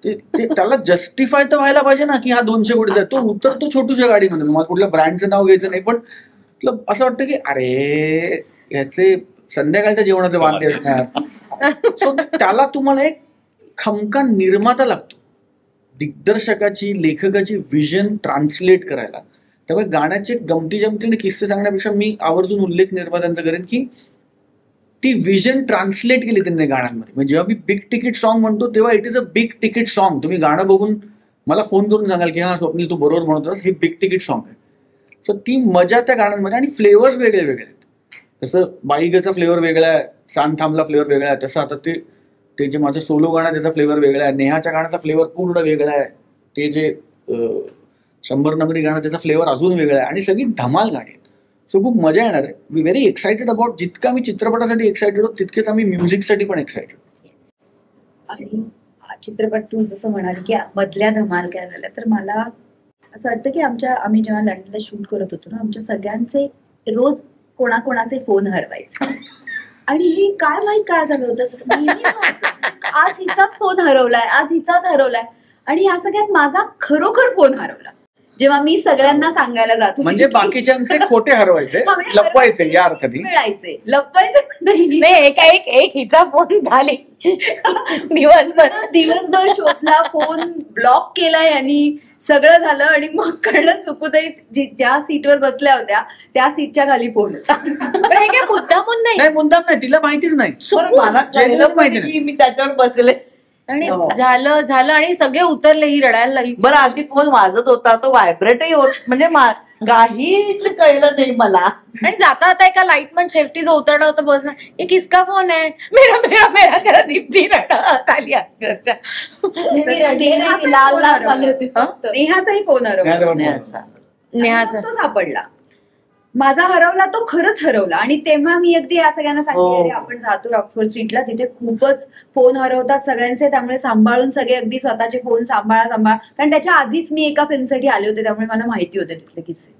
ते त्याला जस्टिफाय तर व्हायला पाहिजे ना की हा 200 कोटी, तो उतरतो छोटूशा गाडीमध्ये, मला कुठल्या ब्रँडचं नाव घ्यायचं नाही, पण असं वाटतं की अरे याचे संध्याकाळच्या जेवणाचे वांदे असणार. सो त्याला तुम्हाला एक खमका निर्माता लागतो, दिग्दर्शकाची लेखकाची विजन ट्रान्सलेट करायला. त्यामुळे गाण्याचे गमती जमतीने किस्से सांगण्यापेक्षा मी आवर्जून उल्लेख निर्मात्यांचा करेन की ती विजन ट्रान्सलेट केली त्यांनी गाण्यांमध्ये. म्हणजे जेव्हा मी बिग तिकीट सॉन्ग म्हणतो तेव्हा it is a big ticket song. तुम्ही गाणं बघून मला फोन करून सांगाल की हा स्वप्नील तू बरोबर म्हणतो, हे बिग तिकीट सॉन्ग आहे. सो ती मजा त्या गाण्यांमध्ये, आणि फ्लेवर्स वेगळे वेगळे आहेत. जसं बाईगचा फ्लेवर वेगळा आहे, चांद थांबला फ्लेवर वेगळा आहे, तसं आता ते जे माझं सोलो गाणं त्याचा फ्लेवर वेगळा आहे, नेहाच्या गाण्याचा फ्लेवर पूर्ण वेगळा आहे, ते जे 100 नंबरी गाणं त्याचा फ्लेवर अजून वेगळा आहे, आणि सगळी धमाल गाणी आहेत. सो खूप मजा येणार आहे. वी व्हेरी एक्सायटेड अबाउट, जितका मी चित्रपटासाठी एक्सायटेड होतो तितकेच आम्ही म्युझिकसाठी पण एक्सायटेड. आणि चित्रपट तू जसं म्हणाल की मधल्या धमाल काय झाल्या, तर मला असं वाटतं की आम्ही जेव्हा लंडनला शूट करत होतो ना, आमच्या सगळ्यांचे रोज कोणाकोणाचे फोन हरवायचे. आणि हे काय माहित काय झालं होतं, आज हिचाच फोन हरवलाय, आज हिचाच हरवलाय. आणि या सगळ्यात माझा खरोखर फोन हरवला जेव्हा मी सगळ्यांना सांगायला जात होते. म्हणजे बाकीच्यांचे खोटे हरवायचे, लपवायचे, या अर्थाने मिळायचे, लपवायचे पण नाही. एक हिचा फोन झाले दिवसभर शोधला, फोन ब्लॉक केला यांनी, सगळं झालं. आणि मग कळलं सुकुताई ज्या सीटवर बसल्या होत्या त्या सीटच्या खाली फोन होता. मुद्दामून नाही, मुद्दाम नाही, तिला माहितीच नाही, मला माहिती नाही मी त्याच्यावर बसले. आणि झालं आणि सगळे उतरले, ही रडायला लागली. बरं, आधी फोन वाजत होता, तो व्हायब्रेटही होत, म्हणजे काहीच कळलं नाही मला. आणि जाता आता एका लाईटमन सेफ्टी जो उतरणार होता बस ना, हे किसका फोन आहे, मेरा मेरा मेरा करा दीप्ती रडत आली अक्षरशः. नेहाचाही फोन हरवला, नेहाचा तो सापडला. माझा हरवला तो खरंच हरवला. आणि तेव्हा मी अगदी या सगळ्यांना सांगितलं आपण जातो ऑक्सफोर्ड स्ट्रीटला, तिथे खूपच फोन हरवतात सगळ्यांचे, त्यामुळे सांभाळून सगळे अगदी स्वतःचे फोन सांभाळा. कारण त्याच्या आधीच मी एका फिल्मसाठी आले होते, त्यामुळे मला माहिती होते तिथले किस्से.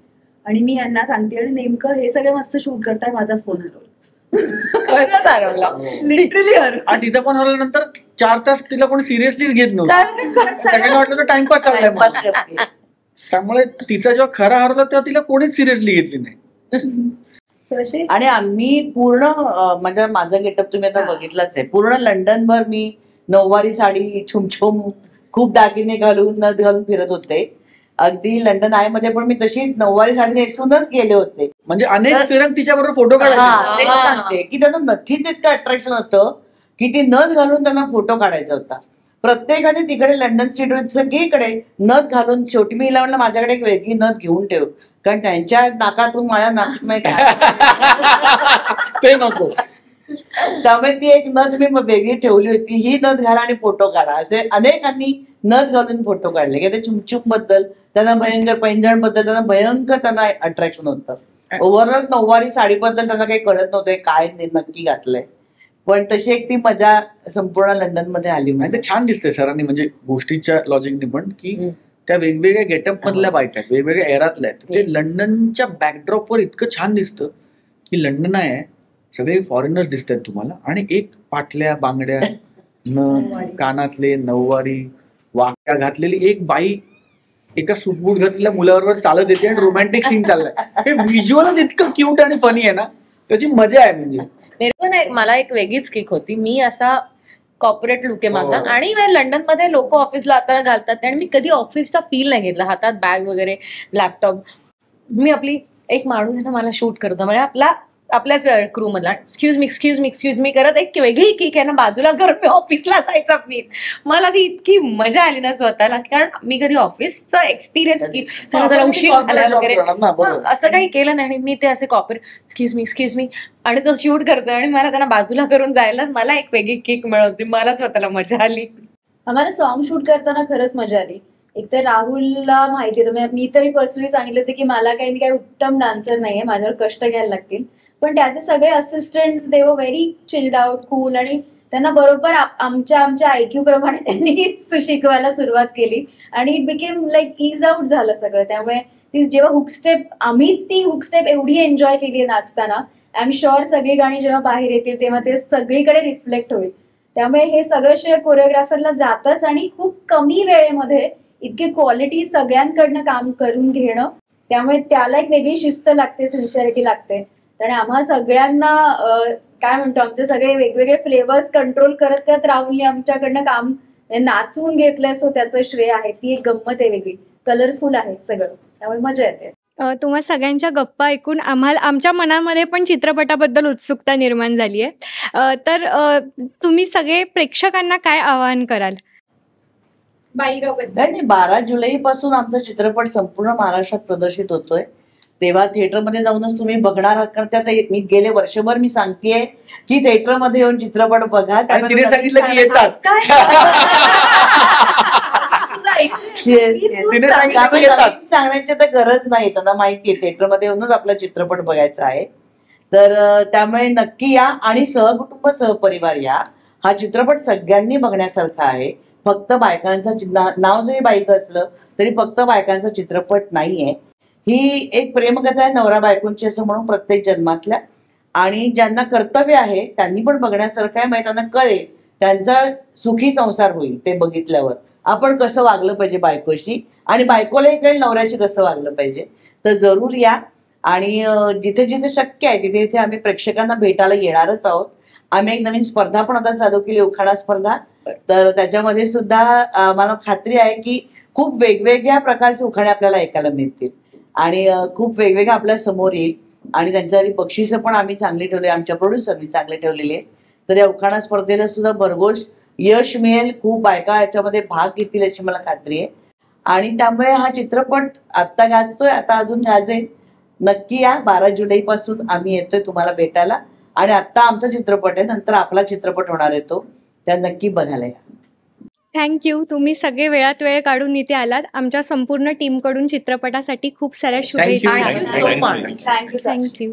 आणि मी यांना सांगते, आणि नेमकं हे सगळे मस्त शूट करताय, माझाच फोन हरवला. हरवला, लिटरली हरवला. आणि तिचा फोन हरवल्यानंतर 4 तास तिला कोणी सिरियसलीच घेत नव्हतं, सगळ्यांना वाटलं तर टाइमपास चाललाय. त्यामुळे तिचा जेव्हा खरा हरवला तेव्हा तिला कोणीच सिरियसली घेतली नाही. आणि आम्ही पूर्ण, म्हणजे माझा गेटअप तुम्ही आता बघितलाच आहे, पूर्ण लंडनभर मी नऊवारी साडी, छुमछुम, खूप दागिने घालून नथ घालून फिरत होते. अगदी लंडन आय मध्ये पण मी तशी नऊवारी साडी नेसूनच गेले होते. म्हणजे अनेक फिरक तिच्याबरोबर फोटो काढायचे. ते सांगते की त्यांना नथीच इतकं अट्रॅक्शन होतं की ती नथ घालून त्यांना फोटो काढायचा होता. प्रत्येकाने तिकडे लंडन स्ट्रीटवर सगळीकडे नथ घालून, शेवटी मी म्हणलं माझ्याकडे एक वेगळी नथ घेऊन ठेव, कारण त्यांच्या नाकातून माझ्या नाकात ते नको. त्यामुळे ती एक नथ मी वेगळी ठेवली होती, ही नथ घाला आणि फोटो काढा, असे अनेकांनी नथ घालून फोटो काढले की ते चुमचुक बद्दल त्यांना भयंकर, पैंजण बद्दल त्यांना भयंकर त्यांना अट्रॅक्शन होतं. ओव्हरऑल नऊवारी साडीबद्दल त्यांना काही कळत नव्हतं काय नक्की घातलंय, पण तशी एक ती मजा संपूर्ण लंडन मध्ये आली. ते छान दिसतंय सरांनी, म्हणजे गोष्टीच्या लॉजिकने पण, की त्या वेगवेगळ्या गेटअप मधल्या बायका आहेत, वेगवेगळ्या एरातल्या आहेत, ते लंडनच्या बॅकड्रॉपवर इतकं छान दिसतं की लंडन आहे, सगळे फॉरेनर्स दिसत आहेत तुम्हाला, आणि एक पाटल्या बांगड्या, कानातले, नऊवारी, वाक्या घातलेली एक बाई एका सूटबूट घातलेल्या मुलाबरोबर चालत येते आणि रोमॅन्टिक सीन चाललाय. हे व्हिज्युअलच इतकं क्यूट आणि फनी आहे ना, त्याची मजा आहे. म्हणजे मला एक वेगळीच किक होती. मी असा कॉर्पोरेट लुक आहे माझा, आणि लंडन मध्ये लोक ऑफिसला आता घालतात आणि मी कधी ऑफिसचा फील नाही घेतला, हातात बॅग वगैरे, लॅपटॉप. मी आपली एक माणूस मला शूट करतो, म्हणजे आपल्याच क्रू मधला एक्सक्यूज मी करत एक वेगळी किक आहे ना, बाजूला करून मी ऑफिसला जायचा फील. मला ती इतकी मजा आली ना स्वतःला, कारण मी कधी ऑफिसचा एक्सपिरियन्स की जरा उशीर झाला वगैरे असं काही केलं नाही. आणि मी ते असे कॉर्पोरेट एक्सक्यूज मी आणि तो शूट करतोय आणि मला त्यांना बाजूला करून जायला मला एक वेगळी किक मिळवते, मला स्वतःला मजा आली. आम्हाला सॉन्ग शूट करताना खरंच मजा आली. एक तर राहुलला माहिती होतं, मी तरी पर्सनली सांगितलं होतं की मला मी काही उत्तम डान्सर नाहीये, माझ्यावर कष्ट घ्यायला लागतील, पण त्याचे सगळे असिस्टंट्स दे वर व्हेरी चिल्ड आउट, कूल, आणि त्यांना बरोबर आमच्या IQ प्रमाणे त्यांनी शिकवायला सुरुवात केली आणि it became like is out झालं सगळं. त्यामुळे ती जेव्हा आम्हीच ती हुकस्टेप एवढी एन्जॉय केली नाचताना, आय एम शुअर सगळी गाणी जेव्हा बाहेर येतील तेव्हा ते सगळीकडे रिफ्लेक्ट होईल. त्यामुळे हे सगळं श्रेय कोरिओग्राफरला जातच, आणि खूप कमी वेळेमध्ये इतकी क्वालिटी सगळ्यांकडनं काम करून घेणं, त्यामुळे त्याला एक वेगळी शिस्त लागते, सिन्सिअरिटी लागते. आणि आम्हा सगळ्यांना काय म्हणतो, आमचे सगळे वेगवेगळे फ्लेवर्स कंट्रोल करत करत राहुलने आमच्याकडनं काम नाचवून घेतलंय, सो त्याचं श्रेय आहे. ती एक गंमत आहे वेगळी, कलरफुल आहे सगळं, त्यामुळे मजा येते. तुम्हा सगळ्यांच्या गप्पा ऐकून आमच्या मनामध्ये पण चित्रपटाबद्दल उत्सुकता निर्माण झाली आहे. तर तुम्ही सगळे प्रेक्षकांना काय आवाहन कराल? नाही, 12 जुलै पासून आमचा चित्रपट संपूर्ण महाराष्ट्रात प्रदर्शित होतोय, तेव्हा थिएटरमध्ये जाऊनच तुम्ही बघणार आहात. कारण त्यात मी गेले वर्षभर मी सांगतेय की थिएटरमध्ये येऊन चित्रपट बघा, तिने सांगितलं की येतात. सांगण्याची तर गरज नाही, त्यांना माहितीये थिएटरमध्ये येऊनच आपला चित्रपट बघायचा आहे. तर त्यामुळे नक्की या आणि सहकुटुंब सहपरिवार या. हा चित्रपट सगळ्यांनी बघण्यासारखा आहे. फक्त बायकांचा नाव जरी बाईक असलं तरी फक्त बायकांचा चित्रपट नाहीये. ही एक प्रेमकथा आहे नवरा बायकोंची असं म्हणून प्रत्येक जन्मातल्या, आणि ज्यांना कर्तव्य आहे त्यांनी पण बघण्यासारखं आहे. म्हणजे त्यांना कळेल, त्यांचा सुखी संसार होईल ते बघितल्यावर. आपण कसं वागलं पाहिजे बायकोशी, आणि बायकोलाही कळेल नवऱ्याशी कसं वागलं पाहिजे. तर जरूर या, आणि जिथे जिथे शक्य आहे तिथे तिथे आम्ही प्रेक्षकांना भेटायला येणारच आहोत. आम्ही एक नवीन स्पर्धा पण आता चालू केली, उखाणा स्पर्धा. तर त्याच्यामध्ये सुद्धा मला खात्री आहे की खूप वेगवेगळ्या प्रकारचे उखाणे आपल्याला ऐकायला मिळतील, आणि खूप वेगवेगळं आपल्या समोर येईल. आणि त्यांच्यासाठी बक्षिसं पण आम्ही चांगली ठेवली, आमच्या प्रोड्युसरनी चांगले ठेवलेली आहेत. तर या उखाणा स्पर्धेला सुद्धा भरघोष यश मिळेल, खूप बायका याच्यामध्ये भाग घेतील याची मला खात्री आहे. आणि त्यामुळे हा चित्रपट आत्ता गाजतोय, आता अजून गाजेल. नक्की या, 12 जुलै पासून आम्ही येतोय तुम्हाला भेटायला. आणि आत्ता आमचा चित्रपट आहे, नंतर आपला चित्रपट होणार आहे तो, त्या नक्की बघायला या. थँक्यू, तुम्ही सगळे वेळात वेळ काढून इथे आलात. आमच्या संपूर्ण टीमकडून चित्रपटासाठी खूप साऱ्या शुभेच्छा. Thank you so much. Thank you. Thank you.